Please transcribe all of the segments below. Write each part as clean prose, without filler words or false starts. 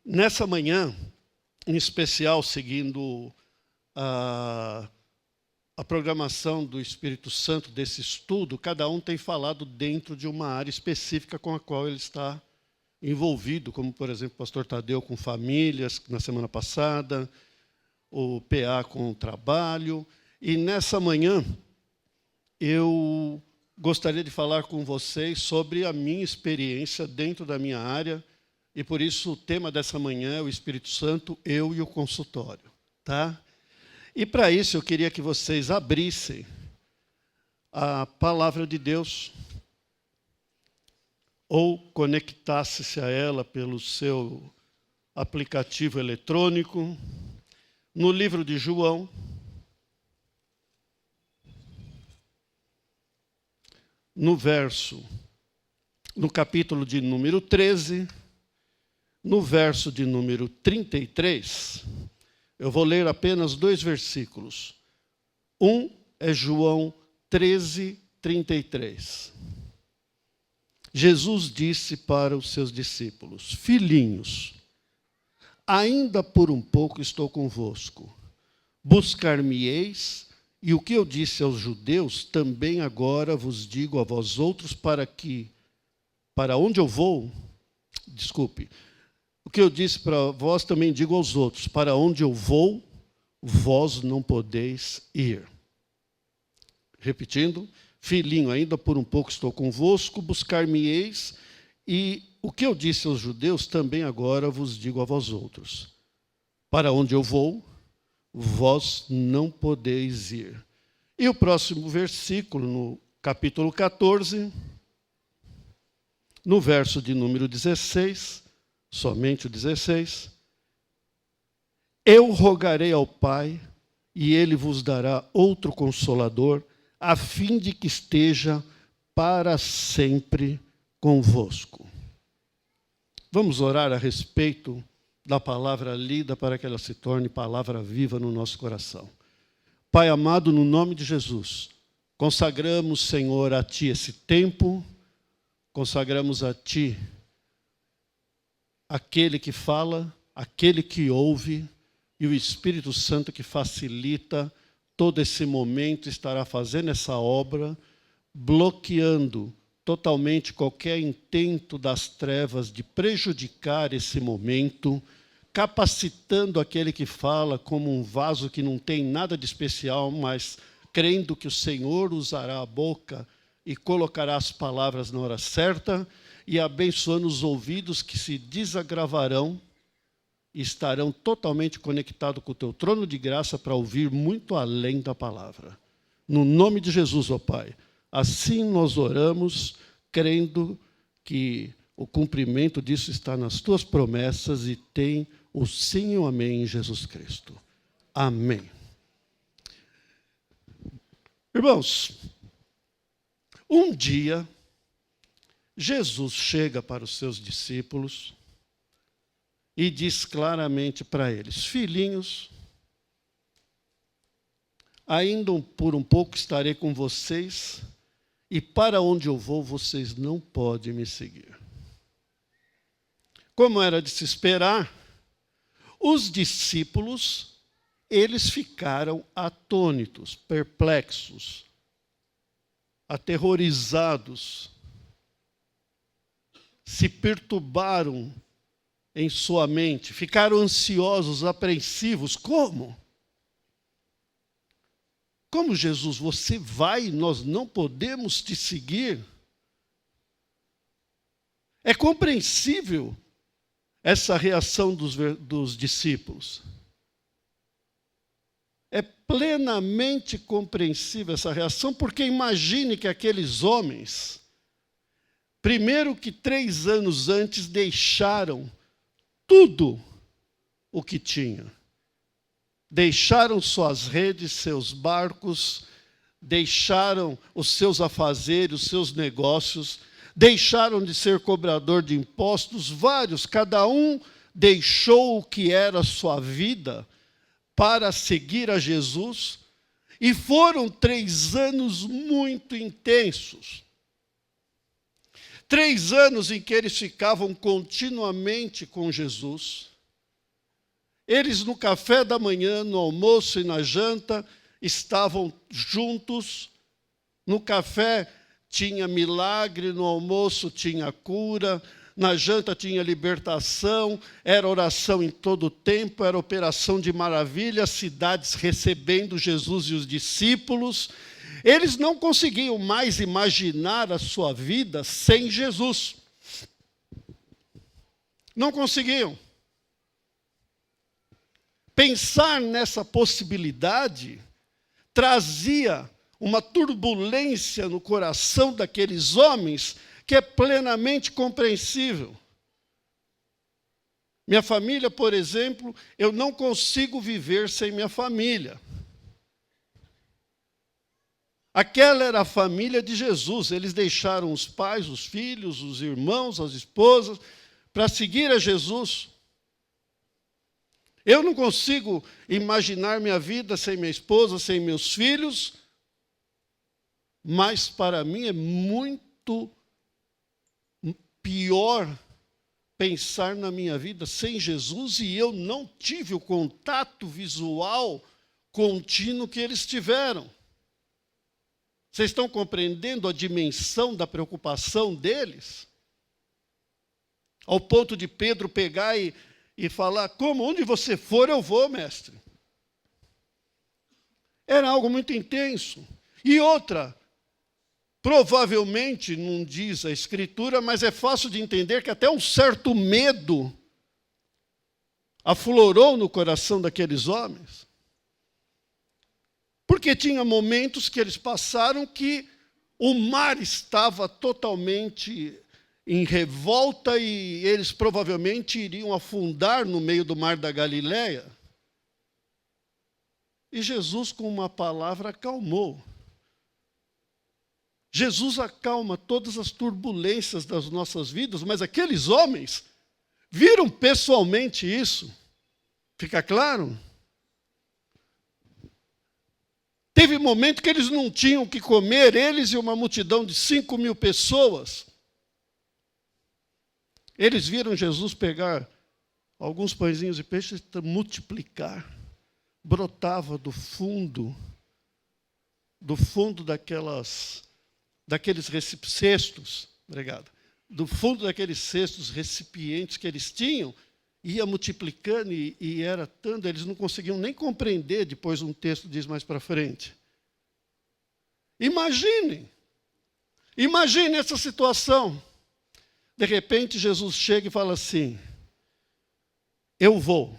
Nessa manhã, em especial, seguindo a programação do Espírito Santo desse estudo, cada um tem falado dentro de uma área específica com a qual ele está envolvido, como, por exemplo, o pastor Tadeu com famílias, na semana passada, o PA com o trabalho. E nessa manhã, eu gostaria de falar com vocês sobre a minha experiência dentro da minha área, e por isso o tema dessa manhã é o Espírito Santo, eu e o consultório. Tá? E para isso eu queria que vocês abrissem a palavra de Deus, ou conectasse-se a ela pelo seu aplicativo eletrônico, no livro de João, no capítulo de número 13, no verso de número 33, eu vou ler apenas 2 versículos. Um é João 13, 33. Jesus disse para os seus discípulos: filhinhos, ainda por um pouco estou convosco. Buscar-me-eis, e o que eu disse aos judeus, também agora vos digo a vós outros, para onde eu vou, o que eu disse para vós também digo aos outros, para onde eu vou, vós não podeis ir. Repetindo, filhinho, ainda por um pouco estou convosco, buscar-me-eis, e o que eu disse aos judeus, também agora vos digo a vós outros. Para onde eu vou, vós não podeis ir. E o próximo versículo, no capítulo 14, no verso de número 16, somente o 16, eu rogarei ao Pai, e Ele vos dará outro Consolador, a fim de que esteja para sempre convosco. Vamos orar a respeito da palavra lida para que ela se torne palavra viva no nosso coração. Pai amado, no nome de Jesus, consagramos, Senhor, a Ti esse tempo, consagramos a Ti aquele que fala, aquele que ouve, e o Espírito Santo que facilita todo esse momento, estará fazendo essa obra, bloqueando totalmente qualquer intento das trevas de prejudicar esse momento, capacitando aquele que fala como um vaso que não tem nada de especial, mas crendo que o Senhor usará a boca e colocará as palavras na hora certa, e abençoando os ouvidos que se desagravarão e estarão totalmente conectados com o teu trono de graça para ouvir muito além da palavra. No nome de Jesus, ó Pai. Assim nós oramos, crendo que o cumprimento disso está nas tuas promessas e tem o sim e o amém em Jesus Cristo. Amém. Irmãos, um dia, Jesus chega para os seus discípulos e diz claramente para eles: filhinhos, ainda por um pouco estarei com vocês, e para onde eu vou, vocês não podem me seguir. Como era de se esperar, os discípulos, eles ficaram atônitos, perplexos, aterrorizados, se perturbaram em sua mente, ficaram ansiosos, apreensivos. Como? Como, Jesus, você vai e nós não podemos te seguir? É compreensível essa reação dos discípulos. É plenamente compreensível essa reação, porque imagine que aqueles homens, primeiro que 3 anos antes deixaram tudo o que tinham. Deixaram suas redes, seus barcos, deixaram os seus afazeres, os seus negócios, deixaram de ser cobrador de impostos, vários, cada um deixou o que era a sua vida para seguir a Jesus, e foram 3 anos muito intensos. 3 anos em que eles ficavam continuamente com Jesus, Eles no café da manhã, no almoço e na janta, estavam juntos. No café tinha milagre, no almoço tinha cura, na janta tinha libertação, era oração em todo o tempo, era operação de maravilhas, cidades recebendo Jesus e os discípulos. Eles não conseguiam mais imaginar a sua vida sem Jesus. Não conseguiam. Pensar nessa possibilidade trazia uma turbulência no coração daqueles homens que é plenamente compreensível. Minha família, por exemplo, eu não consigo viver sem minha família. Aquela era a família de Jesus. Eles deixaram os pais, os filhos, os irmãos, as esposas, para seguir a Jesus. Eu não consigo imaginar minha vida sem minha esposa, sem meus filhos, mas para mim é muito pior pensar na minha vida sem Jesus e eu não tive o contato visual contínuo que eles tiveram. Vocês estão compreendendo a dimensão da preocupação deles? Ao ponto de Pedro pegar e falar, como? Onde você for, eu vou, mestre. Era algo muito intenso. E outra, provavelmente, não diz a Escritura, mas é fácil de entender que até um certo medo aflorou no coração daqueles homens. Porque tinha momentos que eles passaram que o mar estava totalmente em revolta e eles provavelmente iriam afundar no meio do mar da Galileia. E Jesus, com uma palavra, acalmou. Jesus acalma todas as turbulências das nossas vidas, mas aqueles homens viram pessoalmente isso. Fica claro? Teve momento que eles não tinham o que comer, eles e uma multidão de 5.000 pessoas. Eles viram Jesus pegar alguns pãezinhos e peixes e multiplicar. Brotava do fundo daqueles cestos, obrigado, do fundo daqueles cestos, recipientes que eles tinham, ia multiplicando e era tanto, eles não conseguiam nem compreender, depois um texto diz mais para frente. Imaginem essa situação. De repente, Jesus chega e fala assim, eu vou.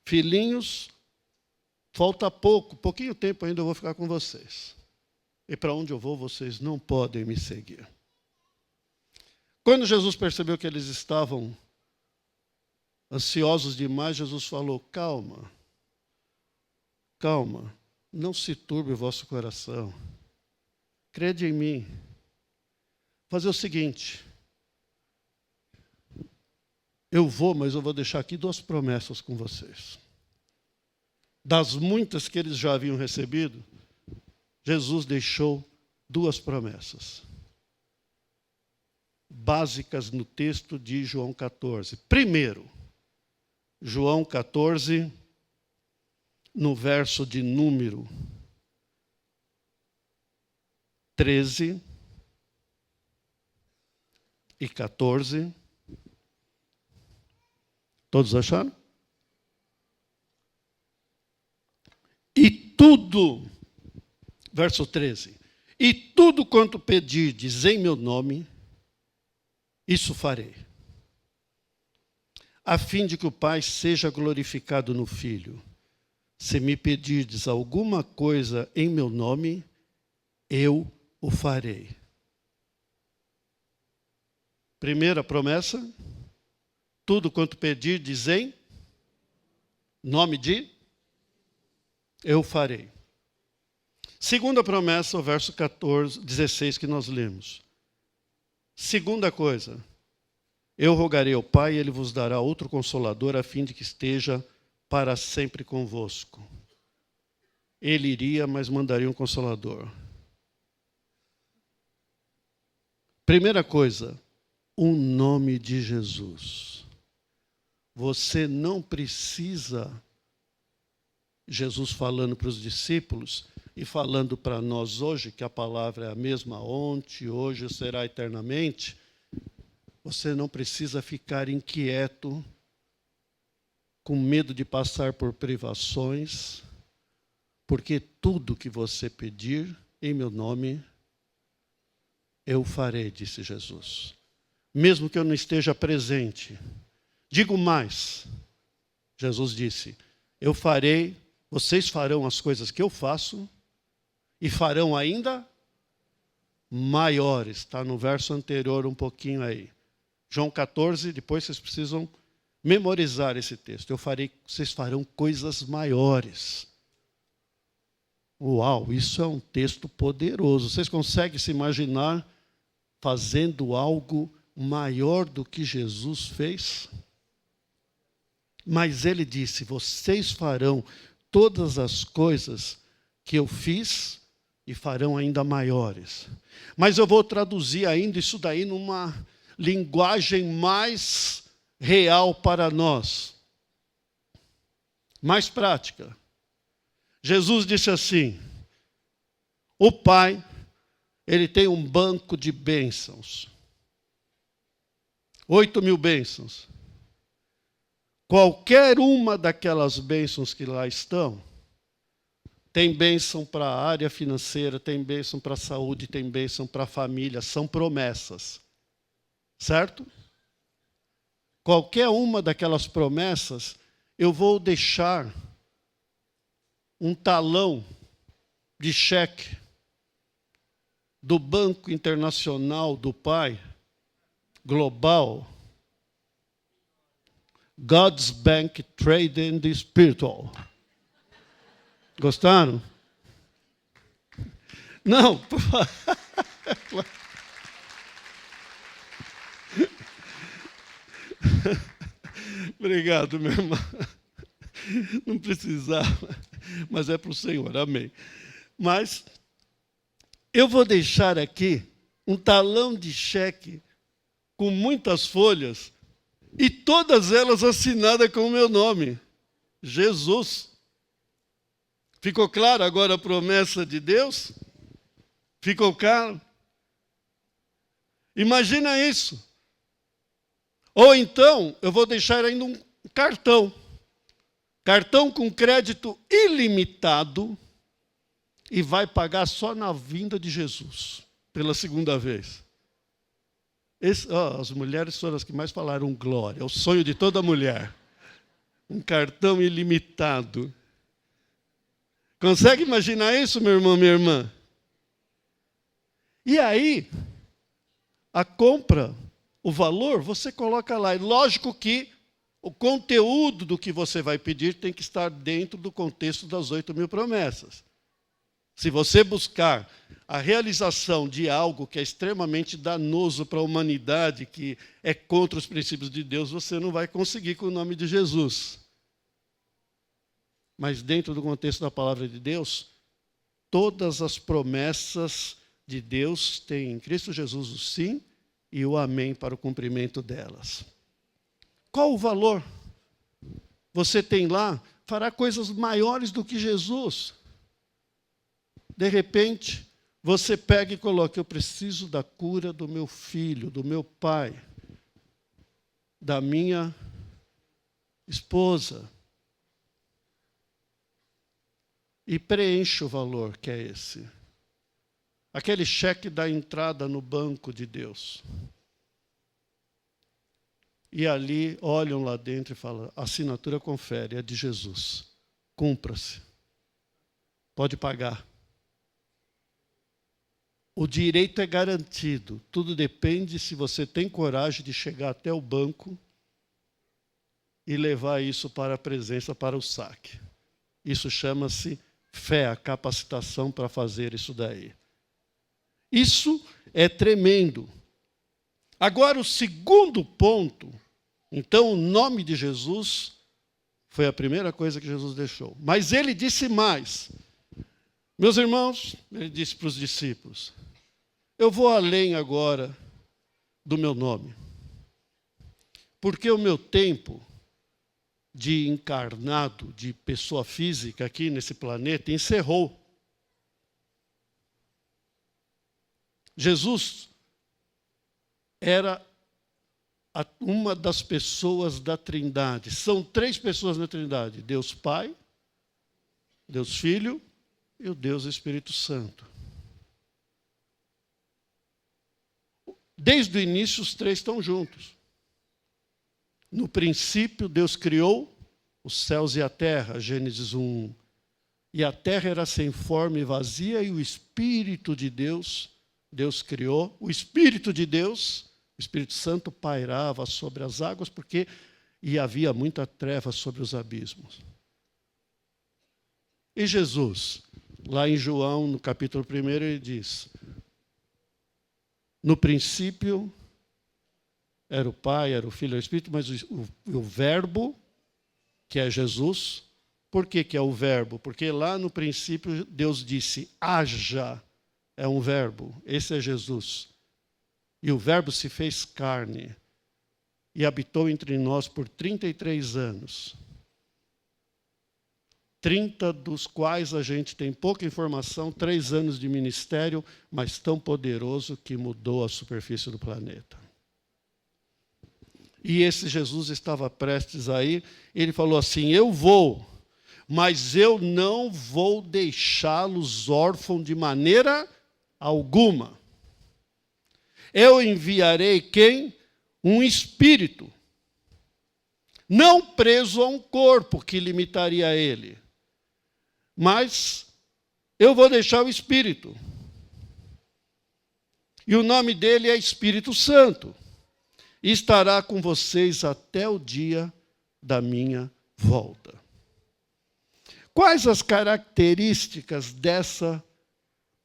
Filhinhos, falta pouquinho tempo ainda eu vou ficar com vocês. E para onde eu vou, vocês não podem me seguir. Quando Jesus percebeu que eles estavam ansiosos demais, Jesus falou, calma, não se turbe o vosso coração. Crede em mim. Fazer o seguinte, eu vou, mas eu vou deixar aqui 2 promessas com vocês. Das muitas que eles já haviam recebido, Jesus deixou 2 promessas. Básicas no texto de João 14. Primeiro, João 14, no verso de número 13 e 14. Todos acharam? E tudo, verso 13, e tudo quanto pedirdes em meu nome, isso farei, a fim de que o Pai seja glorificado no Filho. Se me pedirdes alguma coisa em meu nome, eu o farei. Primeira promessa, tudo quanto pedirdes em nome de, eu farei. Segunda promessa, o verso 16 que nós lemos. Segunda coisa, eu rogarei ao Pai e Ele vos dará outro Consolador, a fim de que esteja para sempre convosco. Ele iria, mas mandaria um Consolador. Primeira coisa, o nome de Jesus. você não precisa, Jesus falando para os discípulos e falando para nós hoje, que a palavra é a mesma ontem, hoje será eternamente, você não precisa ficar inquieto, com medo de passar por privações, porque tudo que você pedir em meu nome, eu farei, disse Jesus. Mesmo que eu não esteja presente. Digo mais, Jesus disse, eu farei, vocês farão as coisas que eu faço e farão ainda maiores. Está no verso anterior um pouquinho aí. João 14, depois vocês precisam memorizar esse texto. Vocês farão coisas maiores. Uau, isso é um texto poderoso. Vocês conseguem se imaginar fazendo algo maior do que Jesus fez? Mas ele disse, vocês farão todas as coisas que eu fiz e farão ainda maiores. Mas eu vou traduzir ainda isso daí numa linguagem mais real para nós, mais prática. Jesus disse assim, o Pai, ele tem um banco de bênçãos. 8.000 bênçãos. Qualquer uma daquelas bênçãos que lá estão, tem bênção para a área financeira, tem bênção para a saúde, tem bênção para a família, são promessas. Certo? Qualquer uma daquelas promessas, eu vou deixar um talão de cheque do Banco Internacional do Pai, global, God's Bank Trade in the Spiritual. Gostaram? Não, por favor. Obrigado, meu irmão. Não precisava, mas é para o Senhor, amém. Mas eu vou deixar aqui um talão de cheque com muitas folhas e todas elas assinadas com o meu nome, Jesus. Ficou claro agora a promessa de Deus? Ficou claro? Imagina isso. Ou então, eu vou deixar ainda um cartão. Cartão com crédito ilimitado e vai pagar só na vinda de Jesus, pela segunda vez. As mulheres foram as que mais falaram glória, é o sonho de toda mulher. Um cartão ilimitado. Consegue imaginar isso, meu irmão, minha irmã? E aí, a compra, o valor, você coloca lá. E lógico que o conteúdo do que você vai pedir tem que estar dentro do contexto das 8.000 promessas. Se você buscar a realização de algo que é extremamente danoso para a humanidade, que é contra os princípios de Deus, você não vai conseguir com o nome de Jesus. Mas dentro do contexto da palavra de Deus, todas as promessas de Deus têm em Cristo Jesus o sim e o amém para o cumprimento delas. Qual o valor? Você tem lá, fará coisas maiores do que Jesus. De repente, você pega e coloca, eu preciso da cura do meu filho, do meu pai, da minha esposa. E preenche o valor que é esse. Aquele cheque da entrada no banco de Deus. E ali olham lá dentro e falam, a assinatura confere, é de Jesus. Cumpra-se. Pode pagar. O direito é garantido. Tudo depende se você tem coragem de chegar até o banco e levar isso para a presença, para o saque. Isso chama-se fé, a capacitação para fazer isso daí. Isso é tremendo. Agora, o segundo ponto, então, o nome de Jesus foi a primeira coisa que Jesus deixou. Mas ele disse mais. Meus irmãos, ele disse para os discípulos, eu vou além agora do meu nome. Porque o meu tempo de encarnado, de pessoa física aqui nesse planeta, encerrou. Jesus era uma das pessoas da Trindade. São 3 pessoas na Trindade: Deus Pai, Deus Filho e o Deus Espírito Santo. Desde o início, os 3 estão juntos. No princípio, Deus criou os céus e a terra, Gênesis 1. E a terra era sem forma e vazia, e o Espírito de Deus, Deus criou, o Espírito de Deus, o Espírito Santo pairava sobre as águas, porque havia muita treva sobre os abismos. E Jesus, lá em João, no capítulo 1, ele diz: no princípio era o Pai, era o Filho, era o Espírito, mas o Verbo, que é Jesus. Por que é o Verbo? Porque lá no princípio Deus disse: haja, é um verbo, esse é Jesus. E o Verbo se fez carne e habitou entre nós por 33 anos. 30 dos quais a gente tem pouca informação, 3 anos de ministério, mas tão poderoso que mudou a superfície do planeta. E esse Jesus estava prestes a ir, ele falou assim: eu vou, mas eu não vou deixá-los órfãos de maneira alguma. Eu enviarei quem? Um espírito, não preso a um corpo que limitaria ele, mas eu vou deixar o Espírito. E o nome dele é Espírito Santo. E estará com vocês até o dia da minha volta. Quais as características dessa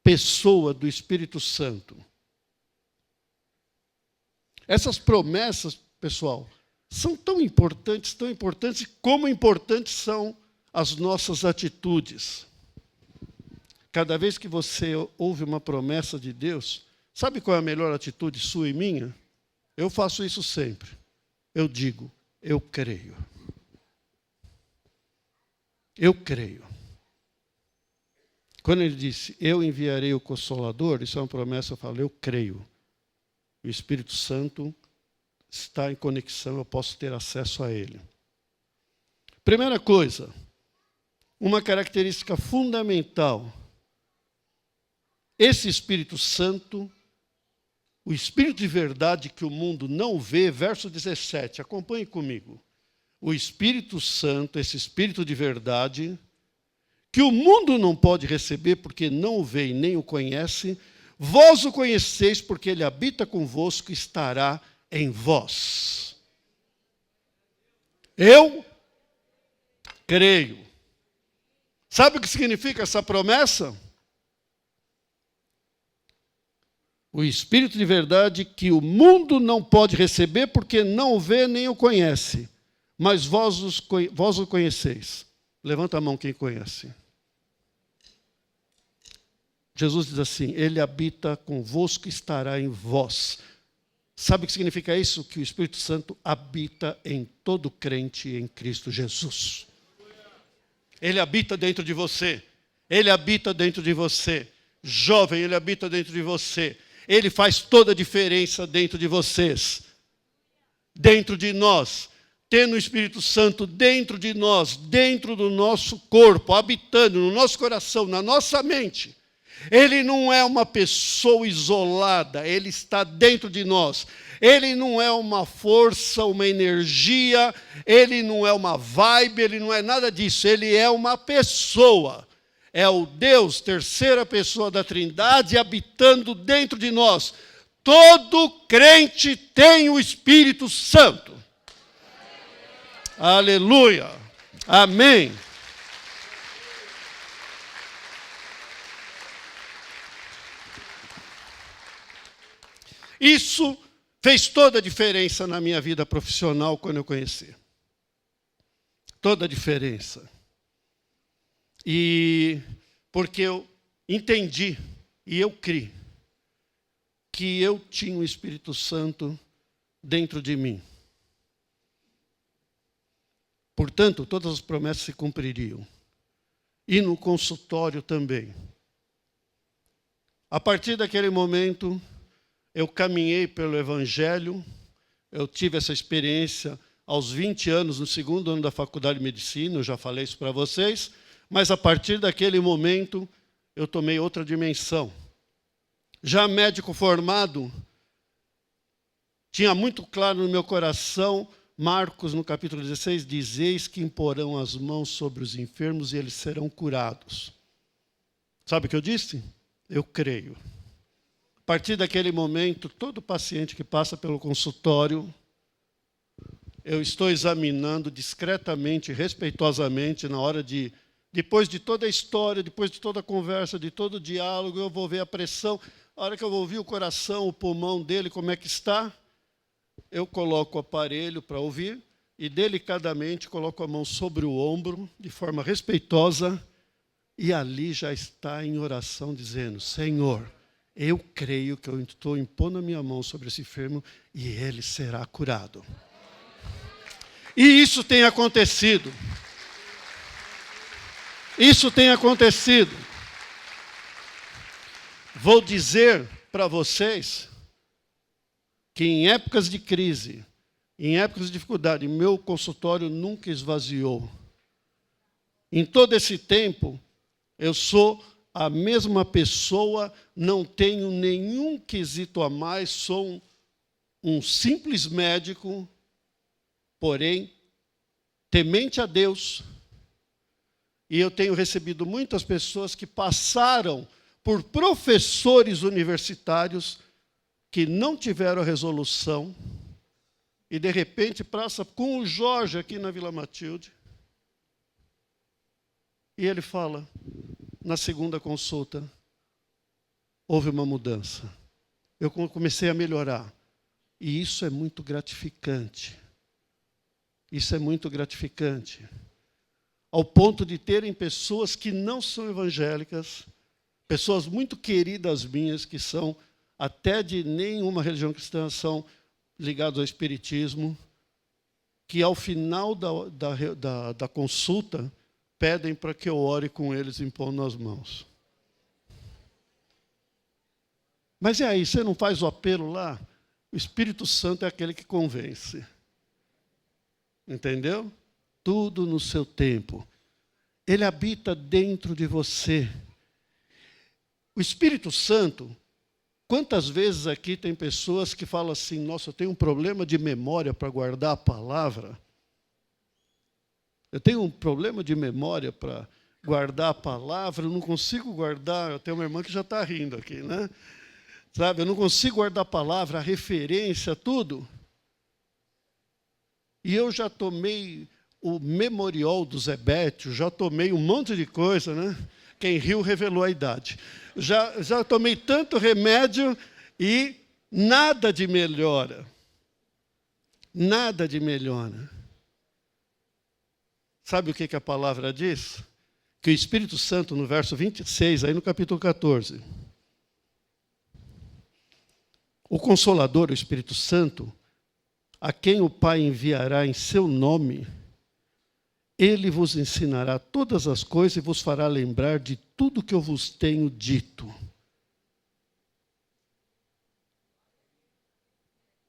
pessoa do Espírito Santo? Essas promessas, pessoal, são tão importantes, como importantes são as nossas atitudes. Cada vez que você ouve uma promessa de Deus, sabe qual é a melhor atitude sua e minha? Eu faço isso sempre. Eu digo: eu creio. Eu creio. Quando ele disse: eu enviarei o Consolador, isso é uma promessa, eu falo: eu creio. O Espírito Santo está em conexão, eu posso ter acesso a ele. Primeira coisa, uma característica fundamental: esse Espírito Santo, o Espírito de verdade que o mundo não vê, verso 17, acompanhe comigo. O Espírito Santo, esse Espírito de verdade, que o mundo não pode receber porque não o vê e nem o conhece, vós o conheceis porque ele habita convosco e estará em vós. Eu creio. Sabe o que significa essa promessa? O Espírito de verdade que o mundo não pode receber porque não o vê nem o conhece. Mas vós o conheceis. Levanta a mão quem conhece. Jesus diz assim: ele habita convosco e estará em vós. Sabe o que significa isso? Que o Espírito Santo habita em todo crente em Cristo Jesus. Ele habita dentro de você. Ele habita dentro de você. Jovem, ele habita dentro de você. Ele faz toda a diferença dentro de vocês. Dentro de nós. Tendo o Espírito Santo dentro de nós, dentro do nosso corpo, habitando no nosso coração, na nossa mente. Ele não é uma pessoa isolada, ele está dentro de nós. Ele não é uma força, uma energia, ele não é uma vibe, ele não é nada disso. Ele é uma pessoa. É o Deus, terceira pessoa da Trindade, habitando dentro de nós. Todo crente tem o Espírito Santo. Aleluia. Amém. Isso fez toda a diferença na minha vida profissional quando eu conheci. Toda a diferença. E porque eu entendi e eu criei que eu tinha o Espírito Santo dentro de mim. Portanto, todas as promessas se cumpririam. E no consultório também. A partir daquele momento, eu caminhei pelo Evangelho, eu tive essa experiência aos 20 anos, no segundo ano da faculdade de medicina, eu já falei isso para vocês, mas a partir daquele momento, eu tomei outra dimensão. Já médico formado, tinha muito claro no meu coração, Marcos, no capítulo 16, diz: eis que imporão as mãos sobre os enfermos e eles serão curados. Sabe o que eu disse? Eu creio. A partir daquele momento, todo paciente que passa pelo consultório, eu estou examinando discretamente, respeitosamente, na hora de, depois de toda a história, depois de toda a conversa, de todo o diálogo, eu vou ver a pressão. A hora que eu vou ouvir o coração, o pulmão dele, como é que está, eu coloco o aparelho para ouvir e delicadamente coloco a mão sobre o ombro, de forma respeitosa, e ali já está em oração dizendo: Senhor, eu creio que eu estou impondo a minha mão sobre esse enfermo e ele será curado. E isso tem acontecido. Isso tem acontecido. Vou dizer para vocês que em épocas de crise, em épocas de dificuldade, meu consultório nunca esvaziou. Em todo esse tempo, eu sou a mesma pessoa, não tenho nenhum quesito a mais, sou um simples médico, porém, temente a Deus. E eu tenho recebido muitas pessoas que passaram por professores universitários que não tiveram a resolução, e de repente passa com o Jorge aqui na Vila Matilde, e ele fala, na segunda consulta, houve uma mudança. Eu comecei a melhorar. E isso é muito gratificante. Isso é muito gratificante. Ao ponto de terem pessoas que não são evangélicas, pessoas muito queridas minhas, que são até de nenhuma religião cristã, são ligados ao espiritismo, que ao final da consulta pedem para que eu ore com eles impondo as mãos. Mas e aí, você não faz o apelo lá? O Espírito Santo é aquele que convence. Entendeu? Tudo no seu tempo. Ele habita dentro de você. O Espírito Santo, quantas vezes aqui tem pessoas que falam assim: nossa, eu tenho um problema de memória para guardar a palavra. Eu tenho um problema de memória para guardar a palavra, eu não consigo guardar. Eu tenho uma irmã que já está rindo aqui, né? Sabe, eu não consigo guardar a palavra, a referência, tudo. E eu já tomei o memorial do Zebétio, já tomei um monte de coisa, né? Quem riu revelou a idade. Já tomei tanto remédio e nada de melhora. Nada de melhora. Sabe o que a palavra diz? Que o Espírito Santo, no verso 26, aí no capítulo 14, o Consolador, o Espírito Santo, a quem o Pai enviará em seu nome, ele vos ensinará todas as coisas e vos fará lembrar de tudo que eu vos tenho dito.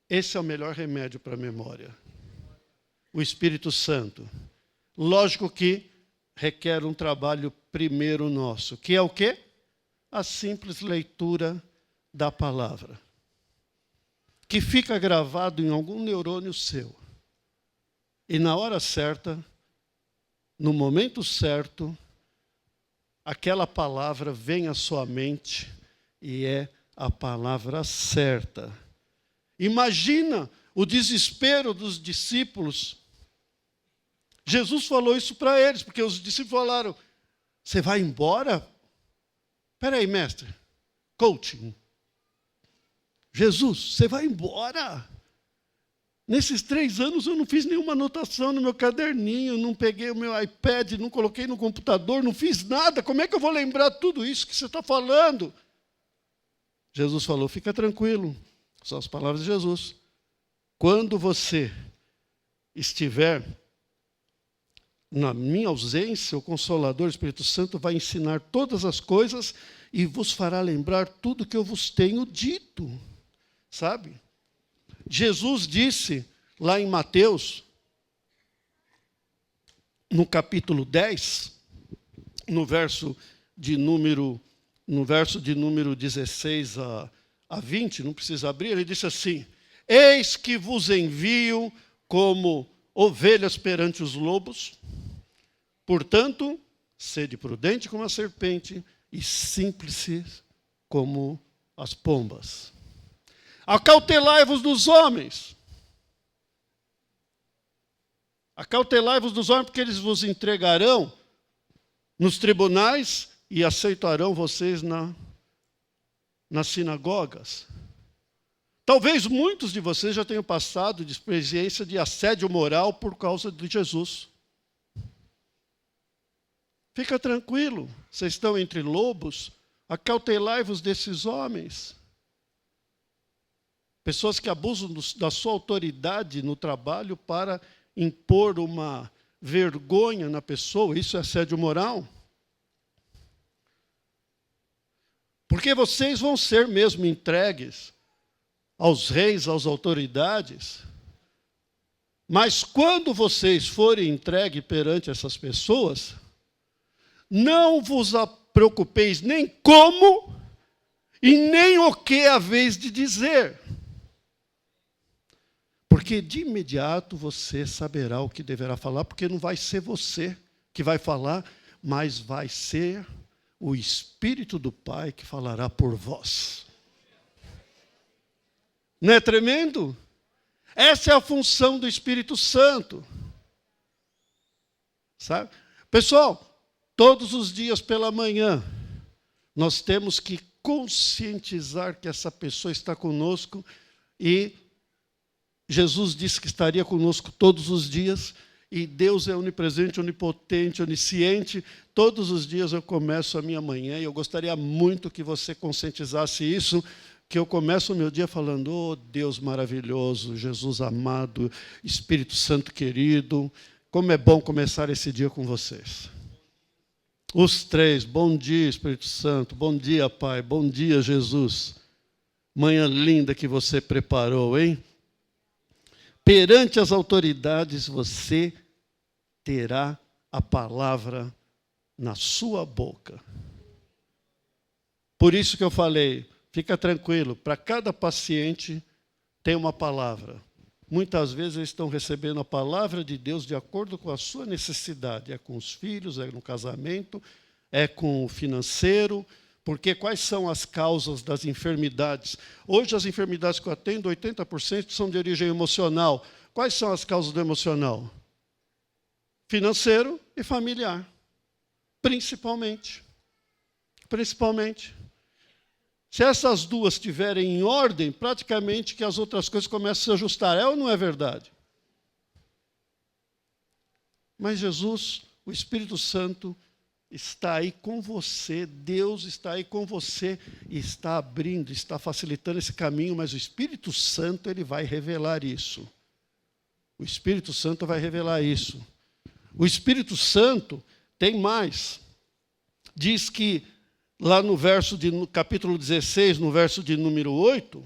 Esse é o melhor remédio para a memória. O Espírito Santo. Lógico que requer um trabalho primeiro nosso, que é o quê? A simples leitura da palavra, que fica gravado em algum neurônio seu. E na hora certa, no momento certo, aquela palavra vem à sua mente e é a palavra certa. Imagina o desespero dos discípulos. Jesus falou isso para eles, porque os discípulos falaram: você vai embora? Espera aí, mestre. Coaching. Jesus, você vai embora? Nesses 3 anos eu não fiz nenhuma anotação no meu caderninho, não peguei o meu iPad, não coloquei no computador, não fiz nada. Como é que eu vou lembrar tudo isso que você está falando? Jesus falou: fica tranquilo. São as palavras de Jesus. Quando você estiver Na minha ausência, o Consolador, o Espírito Santo, vai ensinar todas as coisas e vos fará lembrar tudo que eu vos tenho dito. Sabe? Jesus disse lá em Mateus, no capítulo 10, no verso de número 16 a 20, não precisa abrir, ele disse assim: eis que vos envio como ovelhas perante os lobos, portanto, sede prudente como a serpente e simples como as pombas. Acautelai-vos dos homens. Acautelai-vos dos homens, porque eles vos entregarão nos tribunais e aceitarão vocês nas sinagogas. Talvez muitos de vocês já tenham passado de experiência de assédio moral por causa de Jesus. Fica tranquilo, vocês estão entre lobos, acautelai-vos desses homens. Pessoas que abusam da sua autoridade no trabalho para impor uma vergonha na pessoa, isso é assédio moral. Porque vocês vão ser mesmo entregues aos reis, às autoridades, mas quando vocês forem entregues perante essas pessoas, não vos preocupeis nem como e nem o que haveis de dizer. Porque de imediato você saberá o que deverá falar, porque não vai ser você que vai falar, mas vai ser o Espírito do Pai que falará por vós. Não é tremendo? Essa é a função do Espírito Santo. Sabe? Pessoal, todos os dias pela manhã, nós temos que conscientizar que essa pessoa está conosco e Jesus disse que estaria conosco todos os dias e Deus é onipresente, onipotente, onisciente. Todos os dias eu começo a minha manhã e eu gostaria muito que você conscientizasse isso, que eu começo o meu dia falando: oh, Deus maravilhoso, Jesus amado, Espírito Santo querido, como é bom começar esse dia com vocês. Os três, bom dia Espírito Santo, bom dia Pai, bom dia Jesus. Manhã linda que você preparou, hein? Perante as autoridades você terá a palavra na sua boca. Por isso que eu falei, fica tranquilo, para cada paciente tem uma palavra. Muitas vezes eles estão recebendo a palavra de Deus de acordo com a sua necessidade. É com os filhos, é no casamento, é com o financeiro. Porque quais são as causas das enfermidades? Hoje as enfermidades que eu atendo, 80% são de origem emocional. Quais são as causas do emocional? Financeiro e familiar. Principalmente. Se essas duas estiverem em ordem, praticamente que as outras coisas começam a se ajustar. É ou não é verdade? Mas Jesus, o Espírito Santo, está aí com você, Deus está aí com você e está abrindo, está facilitando esse caminho, mas o Espírito Santo ele vai revelar isso. O Espírito Santo vai revelar isso. O Espírito Santo tem mais. Diz que lá no capítulo 16, no verso de número 8,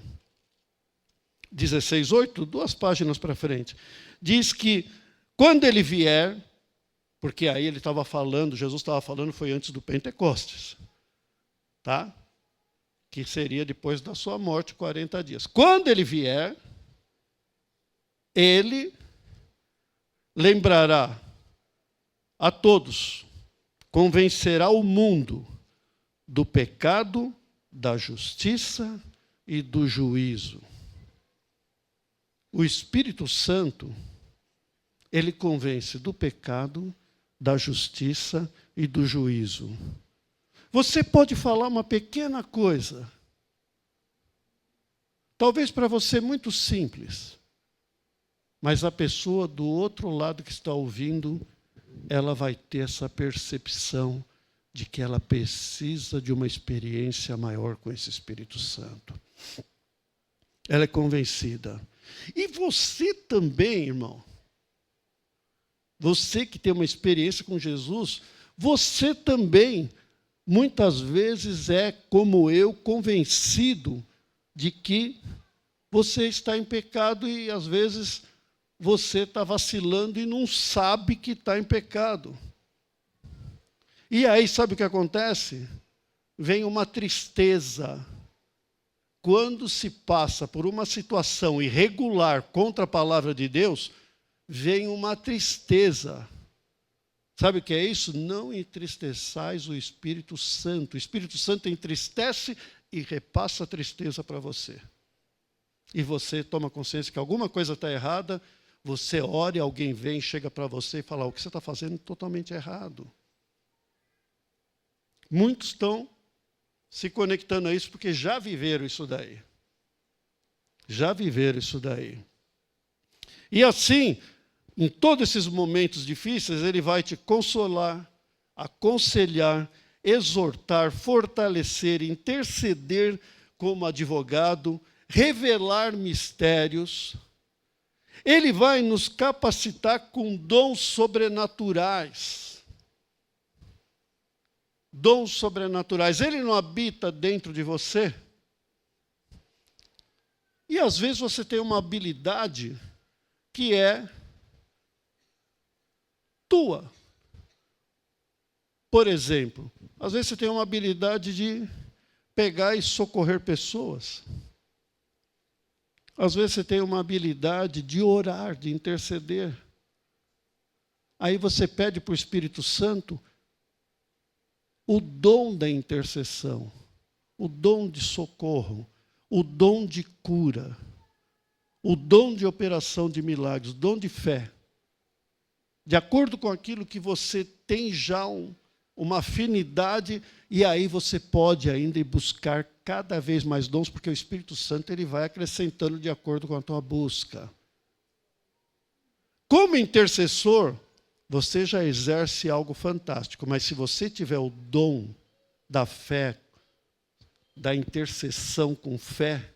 16:8, 2 páginas para frente, diz que quando ele vier, porque aí ele estava falando, Jesus estava falando, foi antes do Pentecostes, tá? Que seria depois da sua morte, 40 dias. Quando ele vier, ele lembrará a todos, convencerá o mundo do pecado, da justiça e do juízo. O Espírito Santo, ele convence do pecado, da justiça e do juízo. Você pode falar uma pequena coisa, talvez para você muito simples, mas a pessoa do outro lado que está ouvindo, ela vai ter essa percepção de que ela precisa de uma experiência maior com esse Espírito Santo. Ela é convencida. E você também, irmão, você que tem uma experiência com Jesus, você também, muitas vezes, é, como eu, convencido de que você está em pecado e, às vezes, você está vacilando e não sabe que está em pecado. E aí, sabe o que acontece? Vem uma tristeza. Quando se passa por uma situação irregular contra a palavra de Deus, vem uma tristeza. Sabe o que é isso? Não entristeçais o Espírito Santo. O Espírito Santo entristece e repassa a tristeza para você. E você toma consciência que alguma coisa está errada, você ora e alguém vem, chega para você e fala, o que você está fazendo é totalmente errado. Muitos estão se conectando a isso porque já viveram isso daí. Já viveram isso daí. E assim, em todos esses momentos difíceis, ele vai te consolar, aconselhar, exortar, fortalecer, interceder como advogado, revelar mistérios. Ele vai nos capacitar com dons sobrenaturais. Dons sobrenaturais. Ele não habita dentro de você? E às vezes você tem uma habilidade que é tua. Por exemplo, às vezes você tem uma habilidade de pegar e socorrer pessoas. Às vezes você tem uma habilidade de orar, de interceder. Aí você pede para o Espírito Santo o dom da intercessão, o dom de socorro, o dom de cura, o dom de operação de milagres, o dom de fé. De acordo com aquilo que você tem já uma afinidade, e aí você pode ainda ir buscar cada vez mais dons, porque o Espírito Santo ele vai acrescentando de acordo com a tua busca. Como intercessor, você já exerce algo fantástico, mas se você tiver o dom da fé, da intercessão com fé,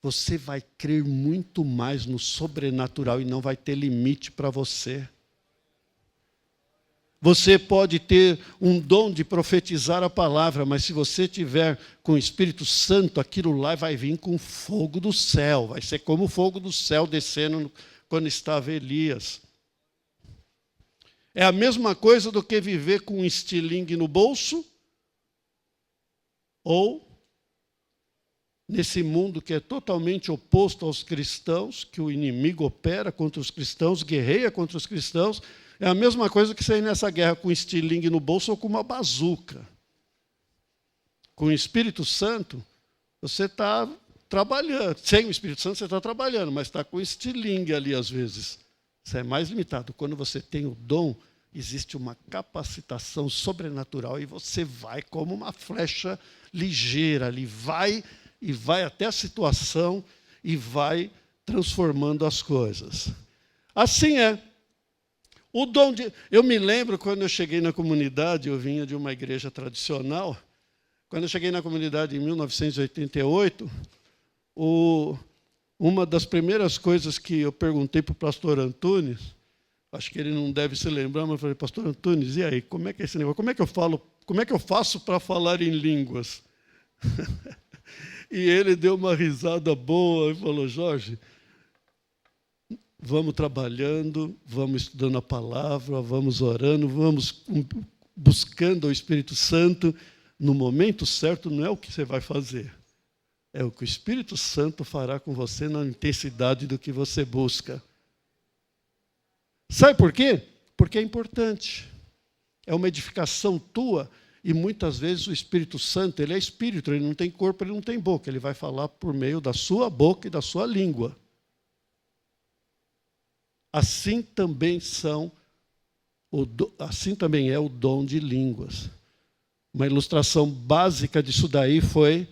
você vai crer muito mais no sobrenatural e não vai ter limite para você. Você pode ter um dom de profetizar a palavra, mas se você tiver com o Espírito Santo, aquilo lá vai vir com fogo do céu. Vai ser como o fogo do céu descendo quando estava Elias. É a mesma coisa do que viver com um estilingue no bolso, ou nesse mundo que é totalmente oposto aos cristãos, que o inimigo opera contra os cristãos, guerreia contra os cristãos. É a mesma coisa que sair nessa guerra com um estilingue no bolso ou com uma bazuca. Com o Espírito Santo, você está trabalhando. Sem o Espírito Santo, você está trabalhando, mas está com o estilingue ali às vezes. Isso é mais limitado. Quando você tem o dom, existe uma capacitação sobrenatural e você vai como uma flecha ligeira ali, vai e vai até a situação e vai transformando as coisas. Assim é. O dom de... Eu me lembro quando eu cheguei na comunidade, eu vinha de uma igreja tradicional. Quando eu cheguei na comunidade em 1988, uma das primeiras coisas que eu perguntei para o pastor Antunes, acho que ele não deve se lembrar, mas eu falei, pastor Antunes, e aí, como é que é esse negócio? Como é que eu faço para falar em línguas? E ele deu uma risada boa e falou, Jorge, vamos trabalhando, vamos estudando a palavra, vamos orando, vamos buscando o Espírito Santo. No momento certo não é o que você vai fazer, é o que o Espírito Santo fará com você na intensidade do que você busca. Sabe por quê? Porque é importante. É uma edificação tua e muitas vezes o Espírito Santo, ele é espírito, ele não tem corpo, ele não tem boca, ele vai falar por meio da sua boca e da sua língua. Assim também é o dom de línguas. Uma ilustração básica disso daí foi,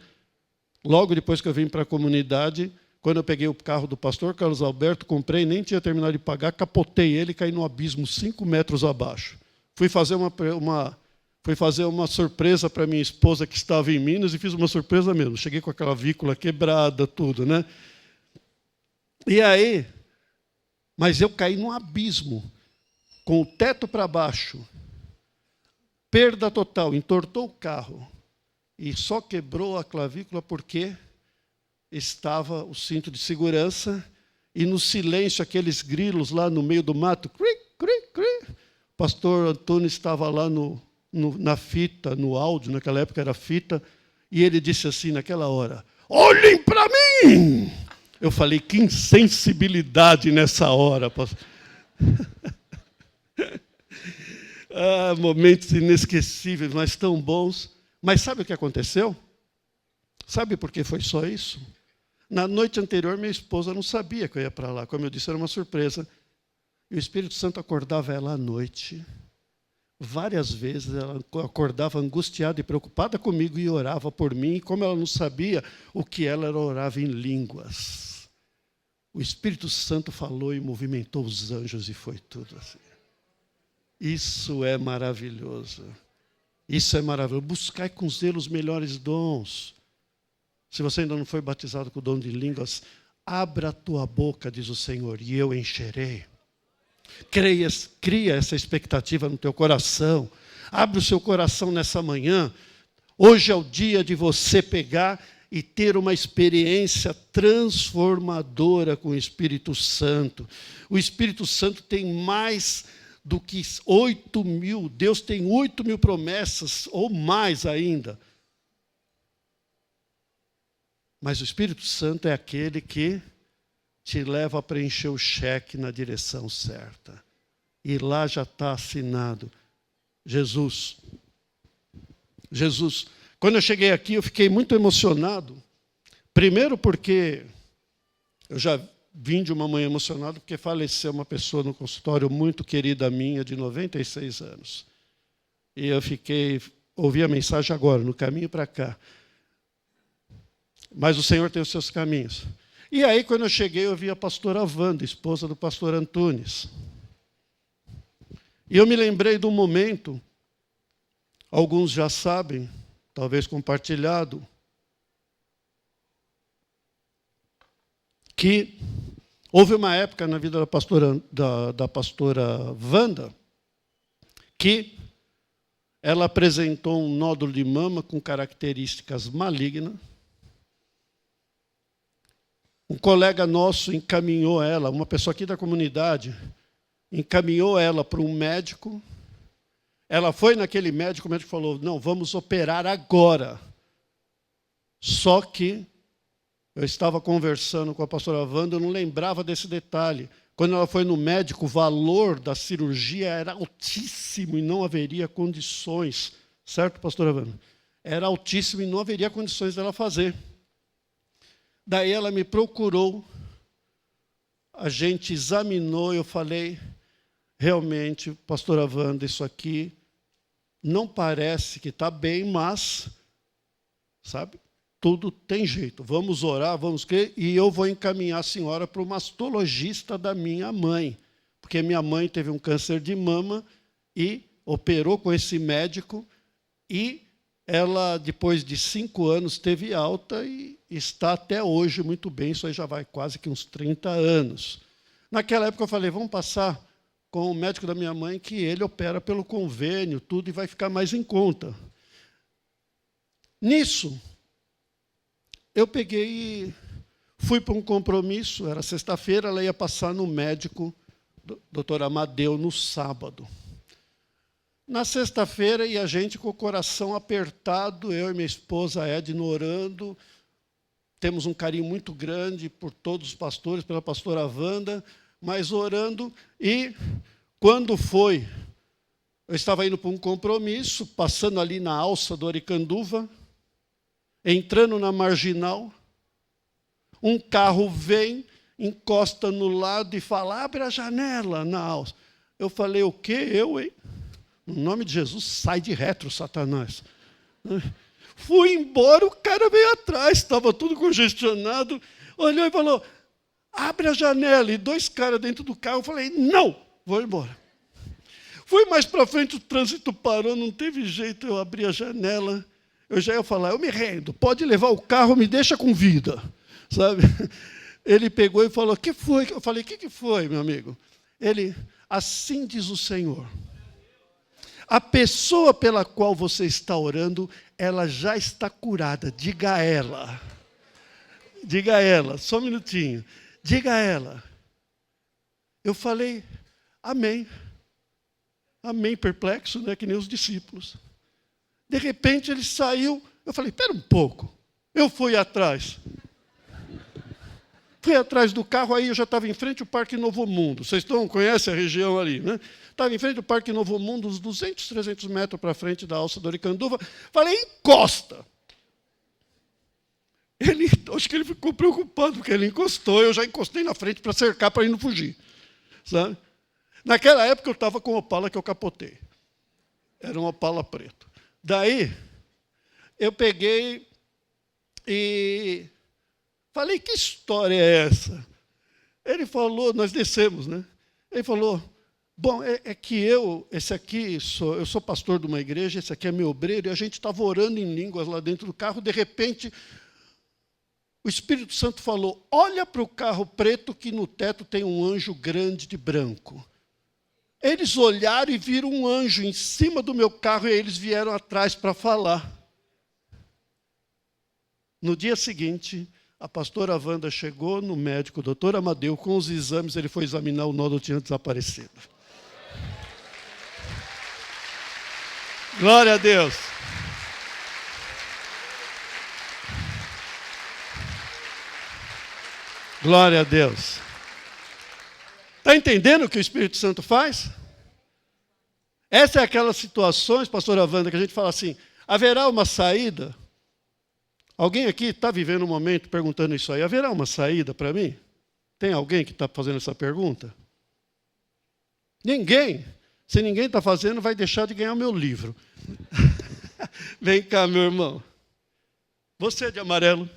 logo depois que eu vim para a comunidade, quando eu peguei o carro do pastor Carlos Alberto, comprei, nem tinha terminado de pagar, capotei ele e caí no abismo 5 metros abaixo. Fui fazer uma surpresa para minha esposa que estava em Minas e fiz uma surpresa mesmo. Cheguei com a clavícula quebrada, tudo, né? E aí... Mas eu caí num abismo. com o teto para baixo, perda total, entortou o carro e só quebrou a clavícula porque estava o cinto de segurança e no silêncio, aqueles grilos lá no meio do mato, cri, cri, cri. O pastor Antônio estava lá na fita, no áudio, naquela época era fita, e ele disse assim naquela hora, olhem para mim! Eu falei, que insensibilidade nessa hora, pastor. Momentos inesquecíveis, mas tão bons. Mas sabe o que aconteceu? Sabe por que foi só isso? Na noite anterior, minha esposa não sabia que eu ia para lá. Como eu disse, era uma surpresa. E o Espírito Santo acordava ela à noite. Várias vezes ela acordava angustiada e preocupada comigo e orava por mim. E como ela não sabia o que ela orava em línguas. O Espírito Santo falou e movimentou os anjos e foi tudo assim. Isso é maravilhoso. Isso é maravilhoso. Buscai com zelo os melhores dons. Se você ainda não foi batizado com o dom de línguas, abra a tua boca, diz o Senhor, e eu encherei. Cria essa expectativa no teu coração. Abre o seu coração nessa manhã. Hoje é o dia de você pegar e ter uma experiência transformadora com o Espírito Santo. O Espírito Santo tem mais do que 8.000, Deus tem 8.000 promessas, ou mais ainda. Mas o Espírito Santo é aquele que te leva a preencher o cheque na direção certa. E lá já está assinado. Jesus. Quando eu cheguei aqui, eu fiquei muito emocionado. Primeiro porque eu já vim de uma manhã emocionado, porque faleceu uma pessoa no consultório muito querida minha, de 96 anos. E eu ouvi a mensagem agora, no caminho para cá. Mas o Senhor tem os seus caminhos. E aí, quando eu cheguei, eu vi a pastora Wanda, esposa do pastor Antunes. E eu me lembrei de um momento, alguns já sabem, talvez compartilhado, que houve uma época na vida da pastora Wanda que ela apresentou um nódulo de mama com características malignas. Um colega nosso encaminhou ela, uma pessoa aqui da comunidade, encaminhou ela para um médico. Ela foi naquele médico, o médico falou, não, vamos operar agora. Só que eu estava conversando com a pastora Wanda, eu não lembrava desse detalhe. Quando ela foi no médico, o valor da cirurgia era altíssimo e não haveria condições. Certo, pastora Wanda? Era altíssimo e não haveria condições dela fazer. Daí ela me procurou, a gente examinou, eu falei, realmente, pastora Wanda, isso aqui não parece que está bem, mas, sabe, tudo tem jeito. Vamos orar, vamos crer, e eu vou encaminhar a senhora para o mastologista da minha mãe, porque minha mãe teve um câncer de mama e operou com esse médico e ela, depois de 5 anos, teve alta e está até hoje muito bem. Isso aí já vai quase que uns 30 anos. Naquela época eu falei, vamos passar com o médico da minha mãe, que ele opera pelo convênio, tudo, e vai ficar mais em conta. Nisso, eu peguei e fui para um compromisso, era sexta-feira, ela ia passar no médico, doutor Amadeu, no sábado. Na sexta-feira, e a gente com o coração apertado, eu e minha esposa Edna orando, temos um carinho muito grande por todos os pastores, pela pastora Wanda, mas orando, e quando foi, eu estava indo para um compromisso, passando ali na alça do Aricanduva, entrando na marginal, um carro vem, encosta no lado e fala, abre a janela na alça. Eu falei, o quê? Eu, hein? No nome de Jesus, sai de retro, Satanás. Fui embora, o cara veio atrás, estava tudo congestionado, olhou e falou, abre a janela. E 2 caras dentro do carro, eu falei, não, vou embora. Fui mais para frente, o trânsito parou, não teve jeito, eu abri a janela. Eu já ia falar, eu me rendo, pode levar o carro, me deixa com vida. Sabe? Ele pegou e falou, o que foi? Eu falei, o que foi, meu amigo? Ele, Assim diz o Senhor. A pessoa pela qual você está orando, ela já está curada. Diga a ela. Diga a ela, só um minutinho. Diga a ela. Eu falei, amém. Amém, perplexo, né? Que nem os discípulos. De repente ele saiu. Eu falei, espera um pouco. Eu fui atrás. Fui atrás do carro, aí eu já estava em frente ao Parque Novo Mundo. Vocês conhecem a região ali, né? Estava em frente ao Parque Novo Mundo, uns 200, 300 metros para frente da Alça do Oricanduva. Falei, encosta. Acho que ele ficou preocupado, porque ele encostou, eu já encostei na frente para cercar, para ele não fugir. Sabe? Naquela época eu estava com o Opala que eu capotei. Era um Opala preto. Daí, eu peguei e falei, que história é essa? Ele falou, nós descemos, né? Ele falou, bom, é que eu sou pastor de uma igreja, esse aqui é meu obreiro, e a gente estava orando em línguas lá dentro do carro, de repente, o Espírito Santo falou, olha para o carro preto que no teto tem um anjo grande de branco. Eles olharam e viram um anjo em cima do meu carro e eles vieram atrás para falar. No dia seguinte, a pastora Wanda chegou no médico, o doutor Amadeu, com os exames, ele foi examinar, o nódulo tinha desaparecido. Glória a Deus. Glória a Deus. Está entendendo o que o Espírito Santo faz? Essa é aquelas situações, pastora Wanda, que a gente fala assim, haverá uma saída? Alguém aqui está vivendo um momento perguntando isso aí, haverá uma saída para mim? Tem alguém que está fazendo essa pergunta? Ninguém. Se ninguém está fazendo, vai deixar de ganhar o meu livro. Vem cá, meu irmão. Você de amarelo,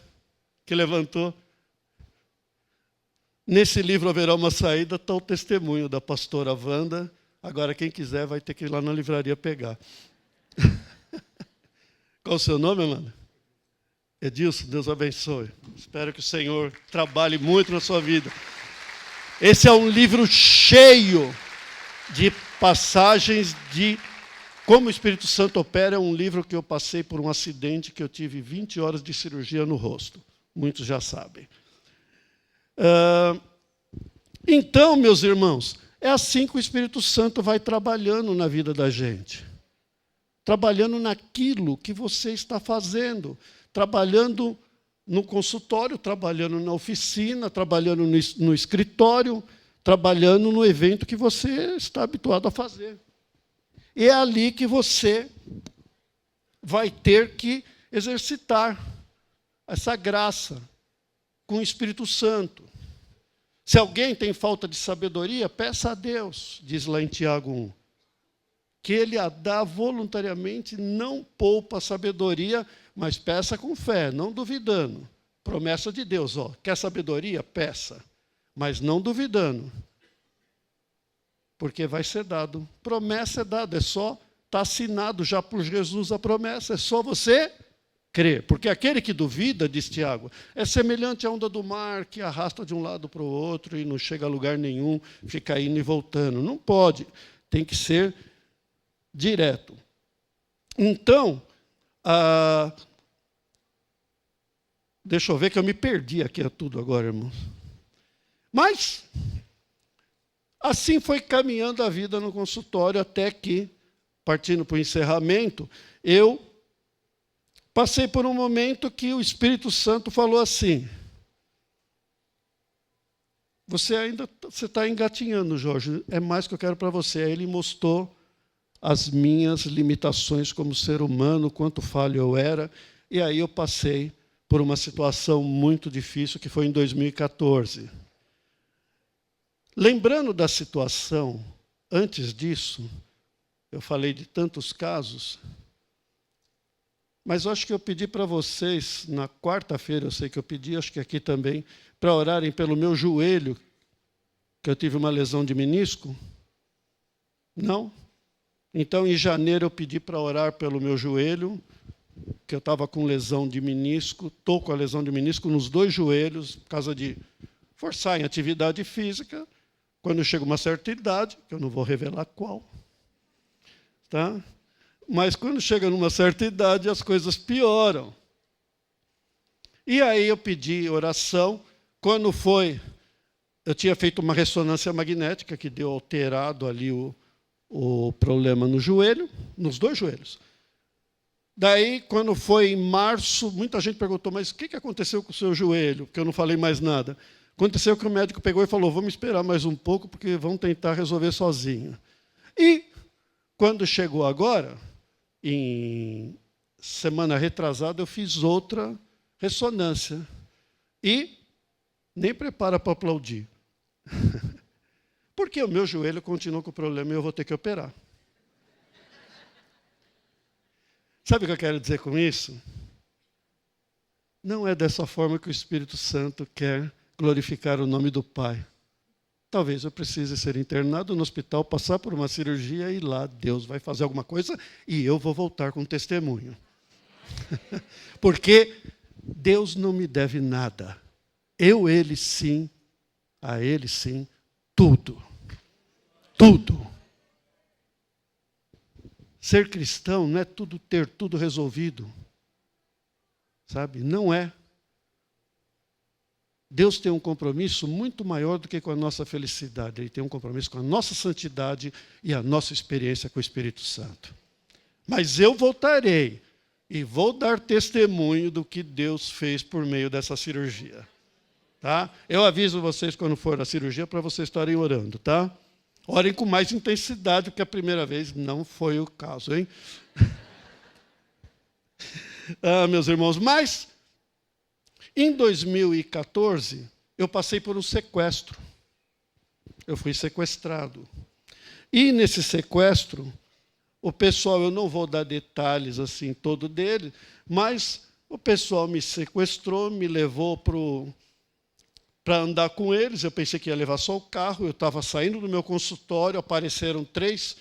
que levantou. Nesse livro haverá uma saída, está o testemunho da pastora Wanda. Agora, quem quiser vai ter que ir lá na livraria pegar. Qual o seu nome, Amanda? Edilson, Deus abençoe. Espero que o Senhor trabalhe muito na sua vida. Esse é um livro cheio de passagens de como o Espírito Santo opera. É um livro que eu passei por um acidente que eu tive 20 horas de cirurgia no rosto. Muitos já sabem. Então, meus irmãos, é assim que o Espírito Santo vai trabalhando na vida da gente. Trabalhando naquilo que você está fazendo. Trabalhando no consultório, trabalhando na oficina, trabalhando no escritório, trabalhando no evento que você está habituado a fazer. E é ali que você vai ter que exercitar essa graça com o Espírito Santo. Se alguém tem falta de sabedoria, peça a Deus, diz lá em Tiago 1, que Ele a dá voluntariamente, não poupa a sabedoria, mas peça com fé, não duvidando. Promessa de Deus, quer sabedoria? Peça, mas não duvidando, porque vai ser dado. Promessa é dada, é só, está assinado já por Jesus a promessa, é só você crer. Porque aquele que duvida, diz Tiago, é semelhante à onda do mar que arrasta de um lado para o outro e não chega a lugar nenhum, fica indo e voltando. Não pode, tem que ser direto. Então, deixa eu ver que eu me perdi aqui a tudo agora, irmãos. Mas, assim foi caminhando a vida no consultório até que, partindo para o encerramento, eu passei por um momento que o Espírito Santo falou assim, você está engatinhando, Jorge, é mais que eu quero para você. Aí ele mostrou as minhas limitações como ser humano, quanto falho eu era, e aí eu passei por uma situação muito difícil, que foi em 2014. Lembrando da situação, antes disso, eu falei de tantos casos, mas eu acho que eu pedi para vocês, na quarta-feira, eu sei que eu pedi, acho que aqui também, para orarem pelo meu joelho, que eu tive uma lesão de menisco. Não? Então, em janeiro, eu pedi para orar pelo meu joelho, que eu estava com lesão de menisco, estou com a lesão de menisco nos dois joelhos, por causa de forçar em atividade física, quando chega uma certa idade, que eu não vou revelar qual, tá? Mas quando chega numa certa idade, as coisas pioram. E aí eu pedi oração. Quando foi, eu tinha feito uma ressonância magnética que deu alterado ali o problema no joelho, nos 2 joelhos. Daí, quando foi em março, muita gente perguntou, mas o que aconteceu com o seu joelho? Porque eu não falei mais nada. Aconteceu que o médico pegou e falou, vamos esperar mais um pouco, porque vamos tentar resolver sozinho. E, quando chegou agora, em semana retrasada, eu fiz outra ressonância. E nem prepara para aplaudir. Porque o meu joelho continua com problema e eu vou ter que operar. Sabe o que eu quero dizer com isso? Não é dessa forma que o Espírito Santo quer glorificar o nome do Pai. Talvez eu precise ser internado no hospital, passar por uma cirurgia e lá Deus vai fazer alguma coisa e eu vou voltar com testemunho. Porque Deus não me deve nada. Ele sim, a Ele sim, tudo. Tudo. Ser cristão não é tudo ter tudo resolvido. Sabe? Não é. Deus tem um compromisso muito maior do que com a nossa felicidade. Ele tem um compromisso com a nossa santidade e a nossa experiência com o Espírito Santo. Mas eu voltarei e vou dar testemunho do que Deus fez por meio dessa cirurgia. Tá? Eu aviso vocês quando for a cirurgia para vocês estarem orando, tá? Orem com mais intensidade, porque a primeira vez não foi o caso, hein? Meus irmãos, mas em 2014 eu passei por um sequestro. Eu fui sequestrado. E nesse sequestro, o pessoal, eu não vou dar detalhes assim todo dele, mas o pessoal me sequestrou, me levou para andar com eles. Eu pensei que ia levar só o carro. Eu estava saindo do meu consultório, apareceram 3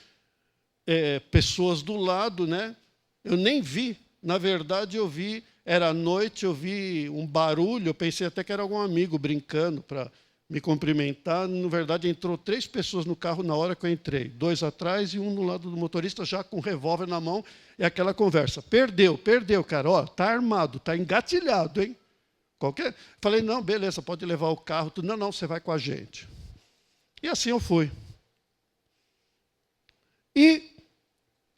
pessoas do lado, né? Eu nem vi. Na verdade, eu vi, era noite, eu vi um barulho, eu pensei até que era algum amigo brincando para me cumprimentar. Na verdade, entrou 3 pessoas no carro na hora que eu entrei. 2 atrás e um no lado do motorista, já com um revólver na mão. E aquela conversa. Perdeu, cara. Ó, tá armado, tá engatilhado, hein? Falei, não, beleza, pode levar o carro. Não, você vai com a gente. E assim eu fui. E,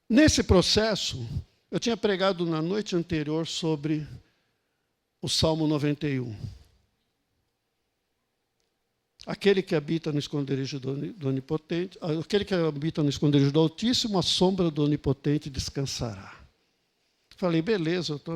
nesse processo, eu tinha pregado na noite anterior sobre o Salmo 91. Aquele que habita no esconderijo do Onipotente, aquele que habita no esconderijo do Altíssimo, a sombra do Onipotente descansará. Falei, beleza, eu estou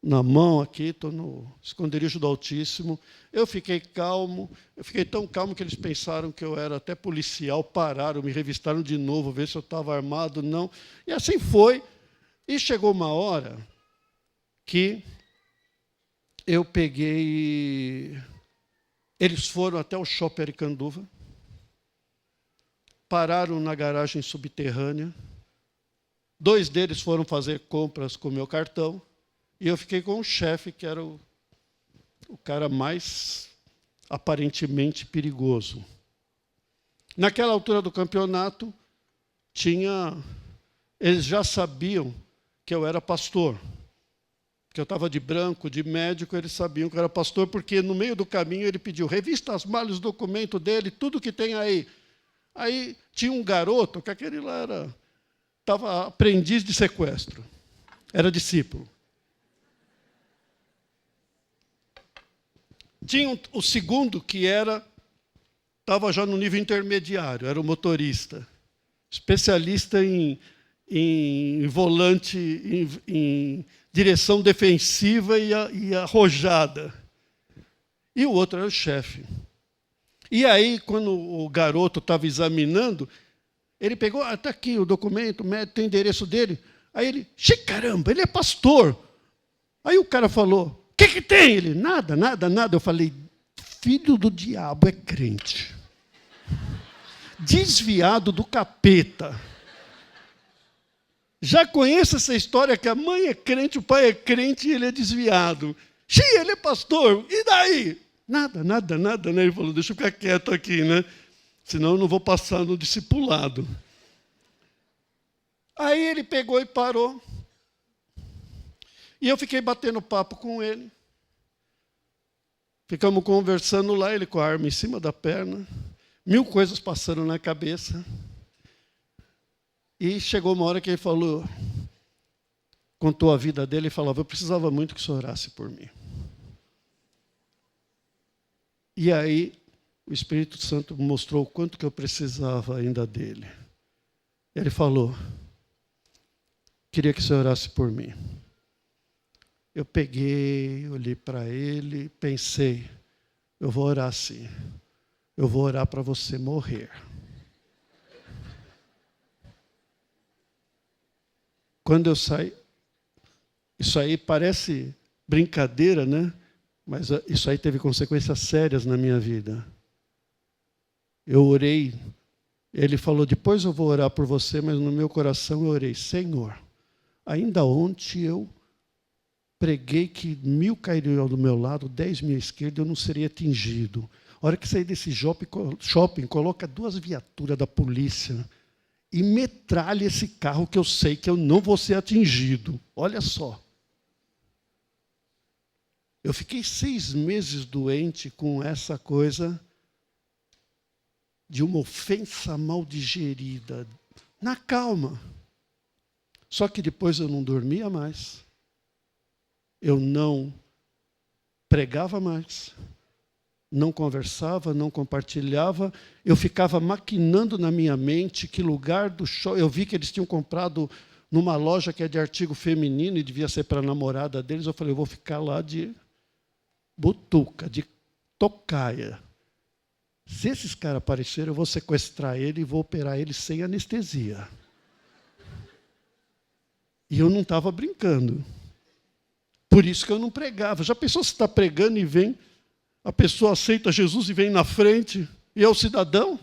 na mão aqui, estou no esconderijo do Altíssimo. Eu fiquei calmo, eu fiquei tão calmo que eles pensaram que eu era até policial, pararam, me revistaram de novo, ver se eu estava armado, não. E assim foi. E chegou uma hora que eu peguei... Eles foram até o Shopping Aricanduva, pararam na garagem subterrânea, 2 deles foram fazer compras com o meu cartão, e eu fiquei com o chefe, que era o cara mais aparentemente perigoso. Naquela altura do campeonato, eles já sabiam que eu era pastor. Que eu estava de branco, de médico, eles sabiam que eu era pastor, porque no meio do caminho ele pediu, revista as malas, os documentos dele, tudo que tem aí. Aí tinha um garoto, que aquele lá estava aprendiz de sequestro, era discípulo. Tinha o segundo, que estava já no nível intermediário, era o motorista, especialista em volante, em direção defensiva e arrojada. E o outro era o chefe. E aí, quando o garoto estava examinando, ele pegou, está aqui o documento, o médico, tem o endereço dele. Aí ele, caramba, ele é pastor. Aí o cara falou, o que tem? Ele, nada. Eu falei, filho do diabo, é crente. Desviado do capeta. Já conheço essa história que a mãe é crente, o pai é crente e ele é desviado. Ele é pastor, e daí? Nada, né? Ele falou, deixa eu ficar quieto aqui, né? senão eu não vou passar no discipulado. Aí ele pegou e parou. E eu fiquei batendo papo com ele. Ficamos conversando lá, ele com a arma em cima da perna. 1000 coisas passando na cabeça. E chegou uma hora que ele falou, contou a vida dele e falava, eu precisava muito que o senhor orasse por mim. E aí, o Espírito Santo mostrou o quanto que eu precisava ainda dele. E ele falou, queria que o senhor orasse por mim. Eu peguei, olhei para ele, pensei, eu vou orar sim. Eu vou orar para você morrer. Quando eu saí, isso aí parece brincadeira, né? Mas isso aí teve consequências sérias na minha vida. Eu orei, ele falou, depois eu vou orar por você, mas no meu coração eu orei, Senhor, ainda ontem eu preguei que 1000 cairiam do meu lado, 10 à esquerda, eu não seria atingido. A hora que sair desse shopping, coloca 2 viaturas da polícia e metralha esse carro que eu sei que eu não vou ser atingido. Olha só. Eu fiquei 6 meses doente com essa coisa de uma ofensa mal digerida, na calma. Só que depois eu não dormia mais. Eu não pregava mais, não conversava, não compartilhava. Eu ficava maquinando na minha mente que lugar do show. Eu vi que eles tinham comprado numa loja que é de artigo feminino e devia ser para a namorada deles. Eu falei, eu vou ficar lá de butuca, de tocaia. Se esses caras aparecerem, eu vou sequestrar ele e vou operar ele sem anestesia. E eu não estava brincando. Por isso que eu não pregava. Já pensou se está pregando e vem, a pessoa aceita Jesus e vem na frente, e é o cidadão?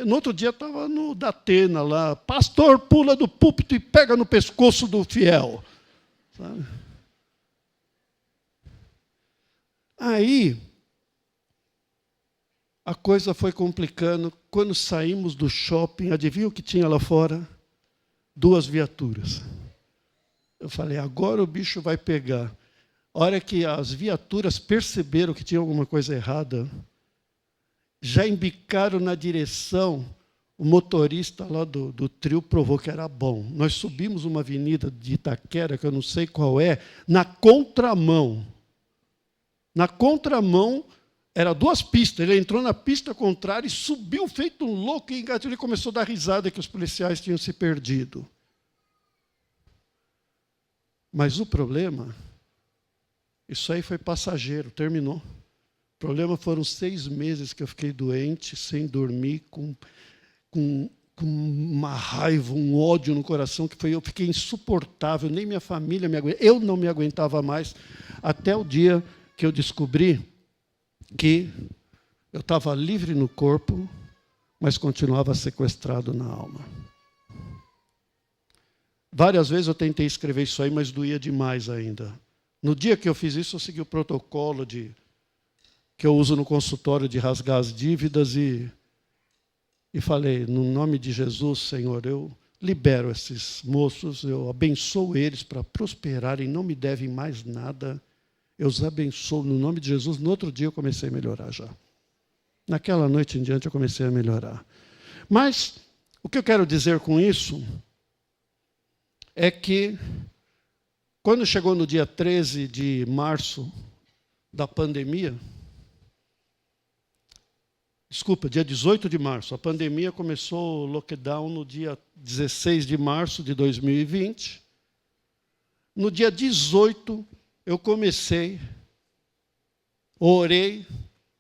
No outro dia estava no Datena lá, pastor pula do púlpito e pega no pescoço do fiel. Sabe? Aí, a coisa foi complicando. Quando saímos do shopping, adivinha o que tinha lá fora? 2 viaturas. Eu falei, agora o bicho vai pegar. A hora que as viaturas perceberam que tinha alguma coisa errada, já embicaram na direção, o motorista lá do trio provou que era bom. Nós subimos uma avenida de Itaquera, que eu não sei qual é, na contramão. Na contramão, era 2 pistas. Ele entrou na pista contrária e subiu feito um louco e engatou. Ele começou a dar risada que os policiais tinham se perdido. Mas o problema, isso aí foi passageiro, terminou. O problema foram 6 meses que eu fiquei doente, sem dormir, com uma raiva, um ódio no coração, eu fiquei insuportável, nem minha família me aguentava, eu não me aguentava mais, até o dia que eu descobri que eu estava livre no corpo, mas continuava sequestrado na alma. Várias vezes eu tentei escrever isso aí, mas doía demais ainda. No dia que eu fiz isso, eu segui o protocolo que eu uso no consultório de rasgar as dívidas e falei, no nome de Jesus, Senhor, eu libero esses moços, eu abençoo eles para prosperarem, não me devem mais nada. Eu os abençoo no nome de Jesus. No outro dia eu comecei a melhorar já. Naquela noite em diante eu comecei a melhorar. Mas o que eu quero dizer com isso é que, quando chegou no dia 13 de março da pandemia, dia 18 de março, a pandemia começou o lockdown no dia 16 de março de 2020. No dia 18, eu comecei, orei,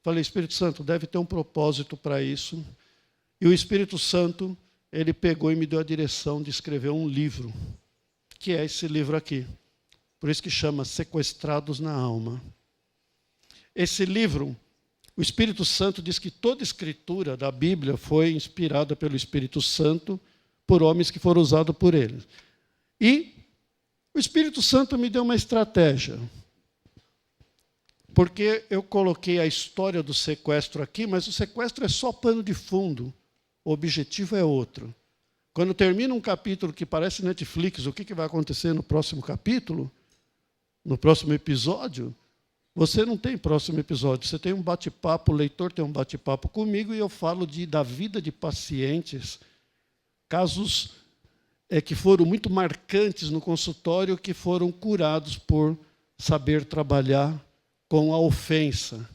falei, Espírito Santo, deve ter um propósito para isso. E o Espírito Santo, ele pegou e me deu a direção de escrever um livro, que é esse livro aqui. Por isso que chama Sequestrados na Alma. Esse livro, o Espírito Santo diz que toda escritura da Bíblia foi inspirada pelo Espírito Santo por homens que foram usados por ele. E o Espírito Santo me deu uma estratégia. Porque eu coloquei a história do sequestro aqui, mas o sequestro é só pano de fundo. O objetivo é outro. Quando termina um capítulo que parece Netflix, o que vai acontecer no próximo capítulo, no próximo episódio, você não tem próximo episódio. Você tem um bate-papo, o leitor tem um bate-papo comigo e eu falo da vida de pacientes, casos que foram muito marcantes no consultório, que foram curados por saber trabalhar com a ofensa.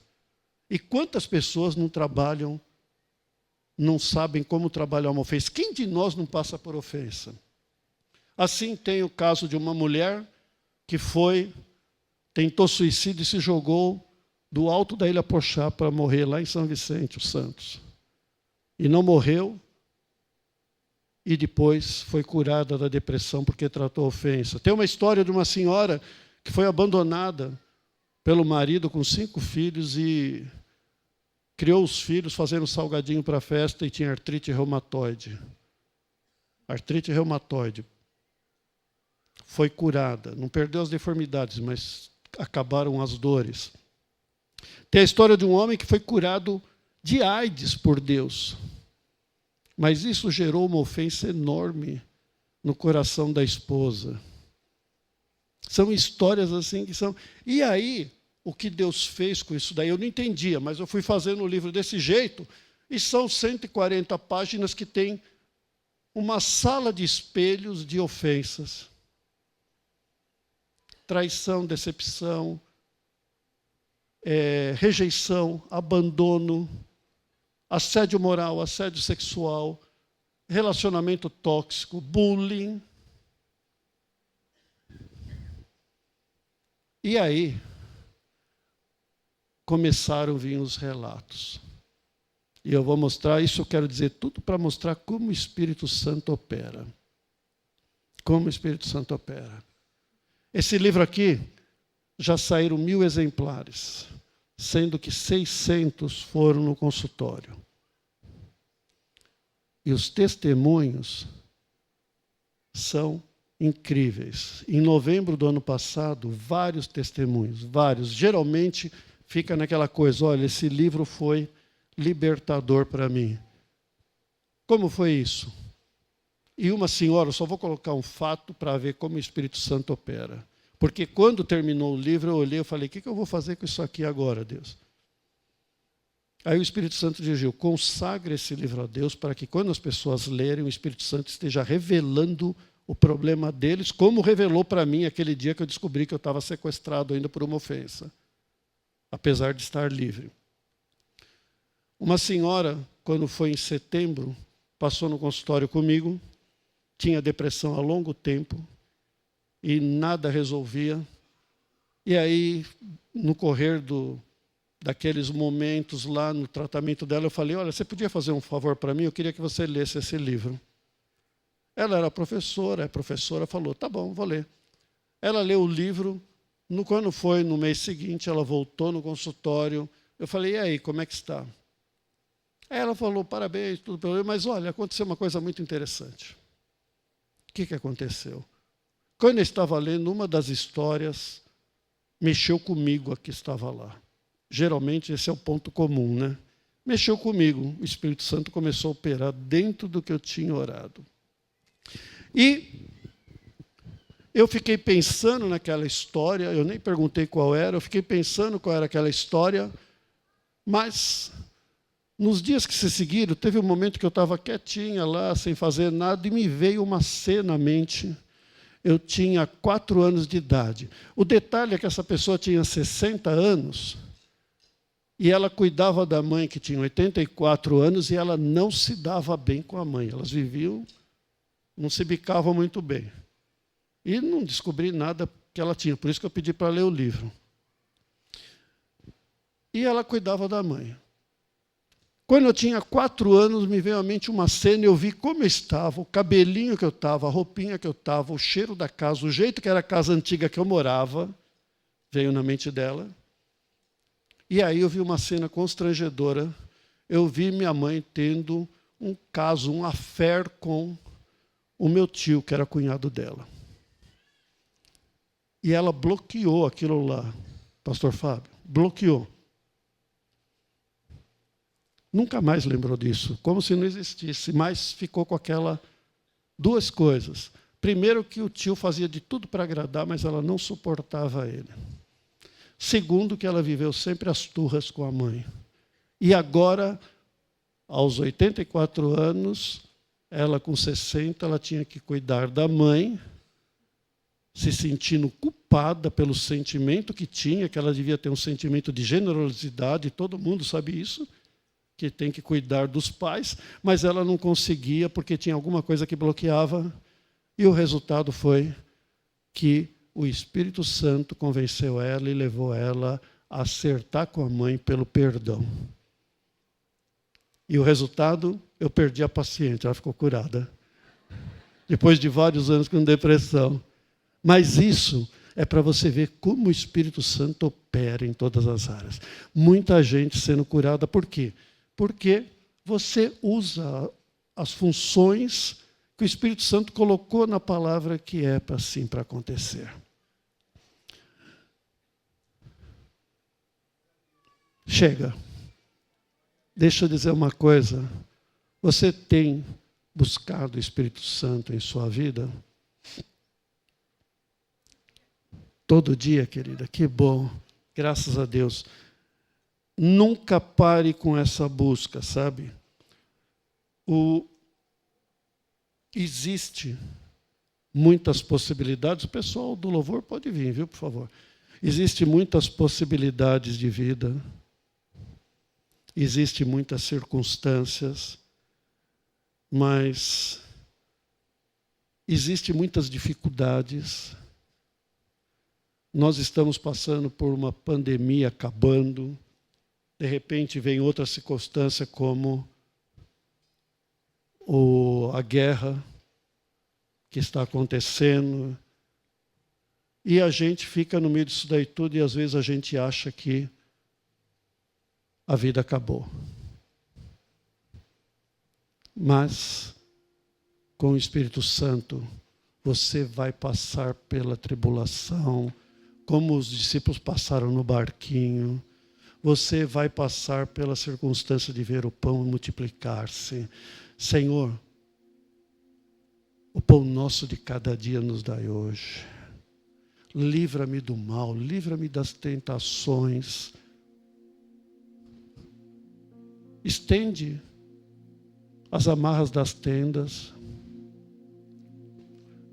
E quantas pessoas não trabalham, não sabem como trabalhar uma ofensa? Quem de nós não passa por ofensa? Assim, tem o caso de uma mulher que tentou suicídio e se jogou do alto da Ilha Pochá para morrer lá em São Vicente, os Santos. E não morreu, e depois foi curada da depressão porque tratou a ofensa. Tem uma história de uma senhora que foi abandonada pelo marido com 5 filhos e criou os filhos fazendo salgadinho para a festa e tinha artrite reumatoide. Artrite reumatoide. Foi curada, não perdeu as deformidades, mas acabaram as dores. Tem a história de um homem que foi curado de AIDS por Deus. Mas isso gerou uma ofensa enorme no coração da esposa. São histórias assim que são... E aí, o que Deus fez com isso daí, eu não entendia, mas eu fui fazendo o livro desse jeito, e são 140 páginas que tem uma sala de espelhos de ofensas. Traição, decepção, rejeição, abandono, assédio moral, assédio sexual, relacionamento tóxico, bullying. E aí, começaram a vir os relatos. E eu vou mostrar, isso eu quero dizer tudo para mostrar como o Espírito Santo opera. Como o Espírito Santo opera. Esse livro aqui, já saíram 1000 exemplares, sendo que 600 foram no consultório. E os testemunhos são incríveis. Em novembro do ano passado, vários testemunhos, vários. Geralmente fica naquela coisa, olha, esse livro foi libertador para mim. Como foi isso? E uma senhora, eu só vou colocar um fato para ver como o Espírito Santo opera. Porque quando terminou o livro, eu olhei e falei, o que eu vou fazer com isso aqui agora, Deus? Aí o Espírito Santo dirigiu, consagre esse livro a Deus para que quando as pessoas lerem, o Espírito Santo esteja revelando o problema deles, como revelou para mim aquele dia que eu descobri que eu estava sequestrado ainda por uma ofensa, apesar de estar livre. Uma senhora, quando foi em setembro, passou no consultório comigo, tinha depressão há longo tempo e nada resolvia. E aí, no correr daqueles momentos lá no tratamento dela, eu falei, olha, você podia fazer um favor para mim? Eu queria que você lesse esse livro. Ela era professora, a professora falou, tá bom, vou ler. Ela leu o livro, quando foi no mês seguinte, ela voltou no consultório, eu falei, e aí, como é que está? Aí ela falou, parabéns, tudo pelo mas olha, aconteceu uma coisa muito interessante. O que aconteceu? Quando eu estava lendo, uma das histórias mexeu comigo, a que estava lá. Geralmente esse é o ponto comum, né? Mexeu comigo, o Espírito Santo começou a operar dentro do que eu tinha orado. E eu fiquei pensando naquela história, eu nem perguntei qual era, eu fiquei pensando qual era aquela história, mas nos dias que se seguiram, teve um momento que eu estava quietinha lá, sem fazer nada, e me veio uma cena à mente. Eu tinha 4 anos de idade. O detalhe é que essa pessoa tinha 60 anos, e ela cuidava da mãe, que tinha 84 anos, e ela não se dava bem com a mãe. Elas viviam, não se bicavam muito bem. E não descobri nada que ela tinha, por isso que eu pedi para ler o livro. E ela cuidava da mãe. Quando eu tinha 4 anos, me veio à mente uma cena, eu vi como eu estava, o cabelinho que eu estava, a roupinha que eu estava, o cheiro da casa, o jeito que era a casa antiga que eu morava, veio na mente dela. E aí eu vi uma cena constrangedora. Eu vi minha mãe tendo um caso, um affair com o meu tio, que era cunhado dela. E ela bloqueou aquilo lá, pastor Fábio, bloqueou. Nunca mais lembrou disso, como se não existisse, mas ficou com aquela duas coisas. Primeiro, que o tio fazia de tudo para agradar, mas ela não suportava ele. Segundo, que ela viveu sempre as turras com a mãe. E agora, aos 84 anos, ela com 60, ela tinha que cuidar da mãe, se sentindo culpada pelo sentimento que tinha, que ela devia ter um sentimento de generosidade, todo mundo sabe isso, que tem que cuidar dos pais, mas ela não conseguia porque tinha alguma coisa que bloqueava, e o resultado foi que o Espírito Santo convenceu ela e levou ela a acertar com a mãe pelo perdão. E o resultado, eu perdi a paciente, ela ficou curada. Depois de vários anos com depressão. Mas isso é para você ver como o Espírito Santo opera em todas as áreas. Muita gente sendo curada, por quê? Porque você usa as funções que o Espírito Santo colocou na palavra que é assim para acontecer. Chega. Deixa eu dizer uma coisa. Você tem buscado o Espírito Santo em sua vida? Todo dia, querida. Que bom. Graças a Deus. Nunca pare com essa busca, sabe? Existe muitas possibilidades. O pessoal do louvor pode vir, viu, por favor? Existem muitas possibilidades de vida. Existem muitas circunstâncias. Mas existem muitas dificuldades. Nós estamos passando por uma pandemia acabando. De repente vem outra circunstância como a guerra que está acontecendo. E a gente fica no meio disso daí tudo e às vezes a gente acha que a vida acabou. Mas, com o Espírito Santo, você vai passar pela tribulação, como os discípulos passaram no barquinho. Você vai passar pela circunstância de ver o pão multiplicar-se. Senhor, o pão nosso de cada dia nos dai hoje. Livra-me do mal, livra-me das tentações. Estende as amarras das tendas.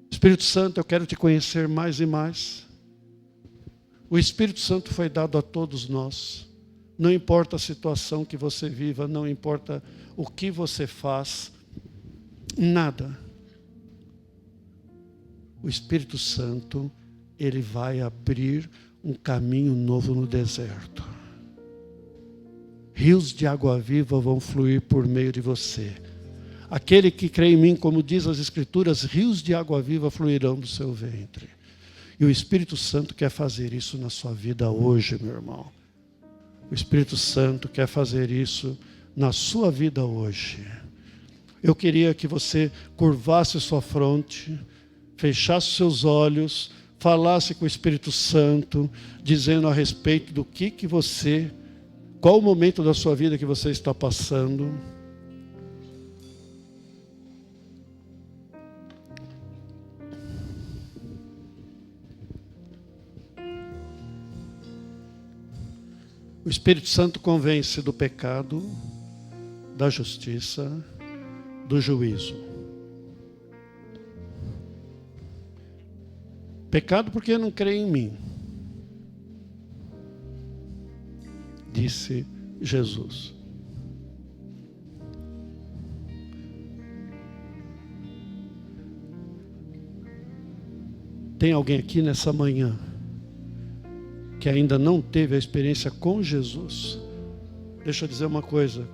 Espírito Santo, eu quero te conhecer mais e mais. O Espírito Santo foi dado a todos nós. Não importa a situação que você viva, não importa o que você faz, nada. O Espírito Santo, ele vai abrir um caminho novo no deserto. Rios de água viva vão fluir por meio de você. Aquele que crê em mim, como diz as Escrituras, rios de água viva fluirão do seu ventre. E o Espírito Santo quer fazer isso na sua vida hoje, meu irmão. O Espírito Santo quer fazer isso na sua vida hoje. Eu queria que você curvasse sua fronte, fechasse seus olhos, falasse com o Espírito Santo, dizendo a respeito do que você, qual o momento da sua vida que você está passando. O Espírito Santo convence do pecado, da justiça, do juízo. Pecado porque não crê em mim, disse Jesus. Tem alguém aqui nessa manhã que ainda não teve a experiência com Jesus? Deixa eu dizer uma coisa.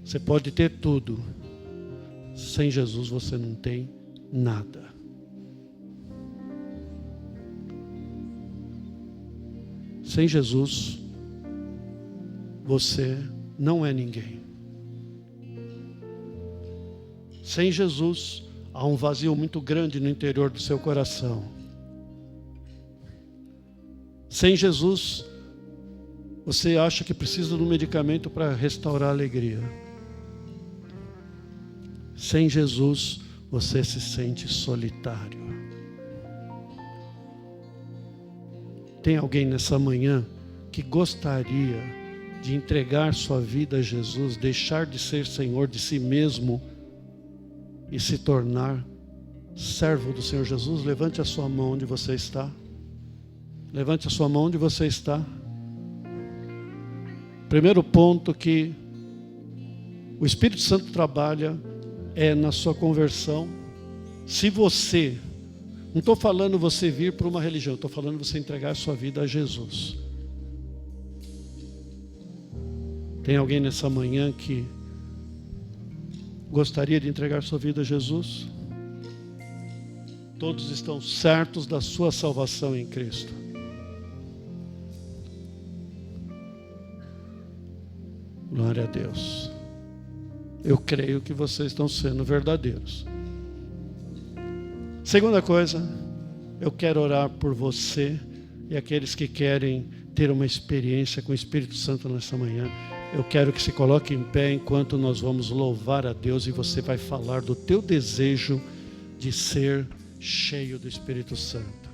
Você pode ter tudo. Sem Jesus você não tem nada. Sem Jesus, você não é ninguém. Sem Jesus, há um vazio muito grande no interior do seu coração. Sem Jesus, Você acha que precisa de um medicamento para restaurar a alegria. Sem Jesus, você se sente solitário. Tem alguém nessa manhã que gostaria de entregar sua vida a Jesus, deixar de ser senhor de si mesmo e se tornar servo do Senhor Jesus? Levante a sua mão onde você está. Levante a sua mão onde você está. Primeiro ponto que o Espírito Santo trabalha é na sua conversão. Se você, não estou falando você vir para uma religião, estou falando você entregar a sua vida a Jesus. Tem alguém nessa manhã que gostaria de entregar sua vida a Jesus? Todos estão certos da sua salvação em Cristo. Glória a Deus. Eu creio que vocês estão sendo verdadeiros. Segunda coisa, eu quero orar por você e aqueles que querem ter uma experiência com o Espírito Santo nessa manhã. Eu quero que se coloque em pé enquanto nós vamos louvar a Deus e você vai falar do teu desejo de ser cheio do Espírito Santo.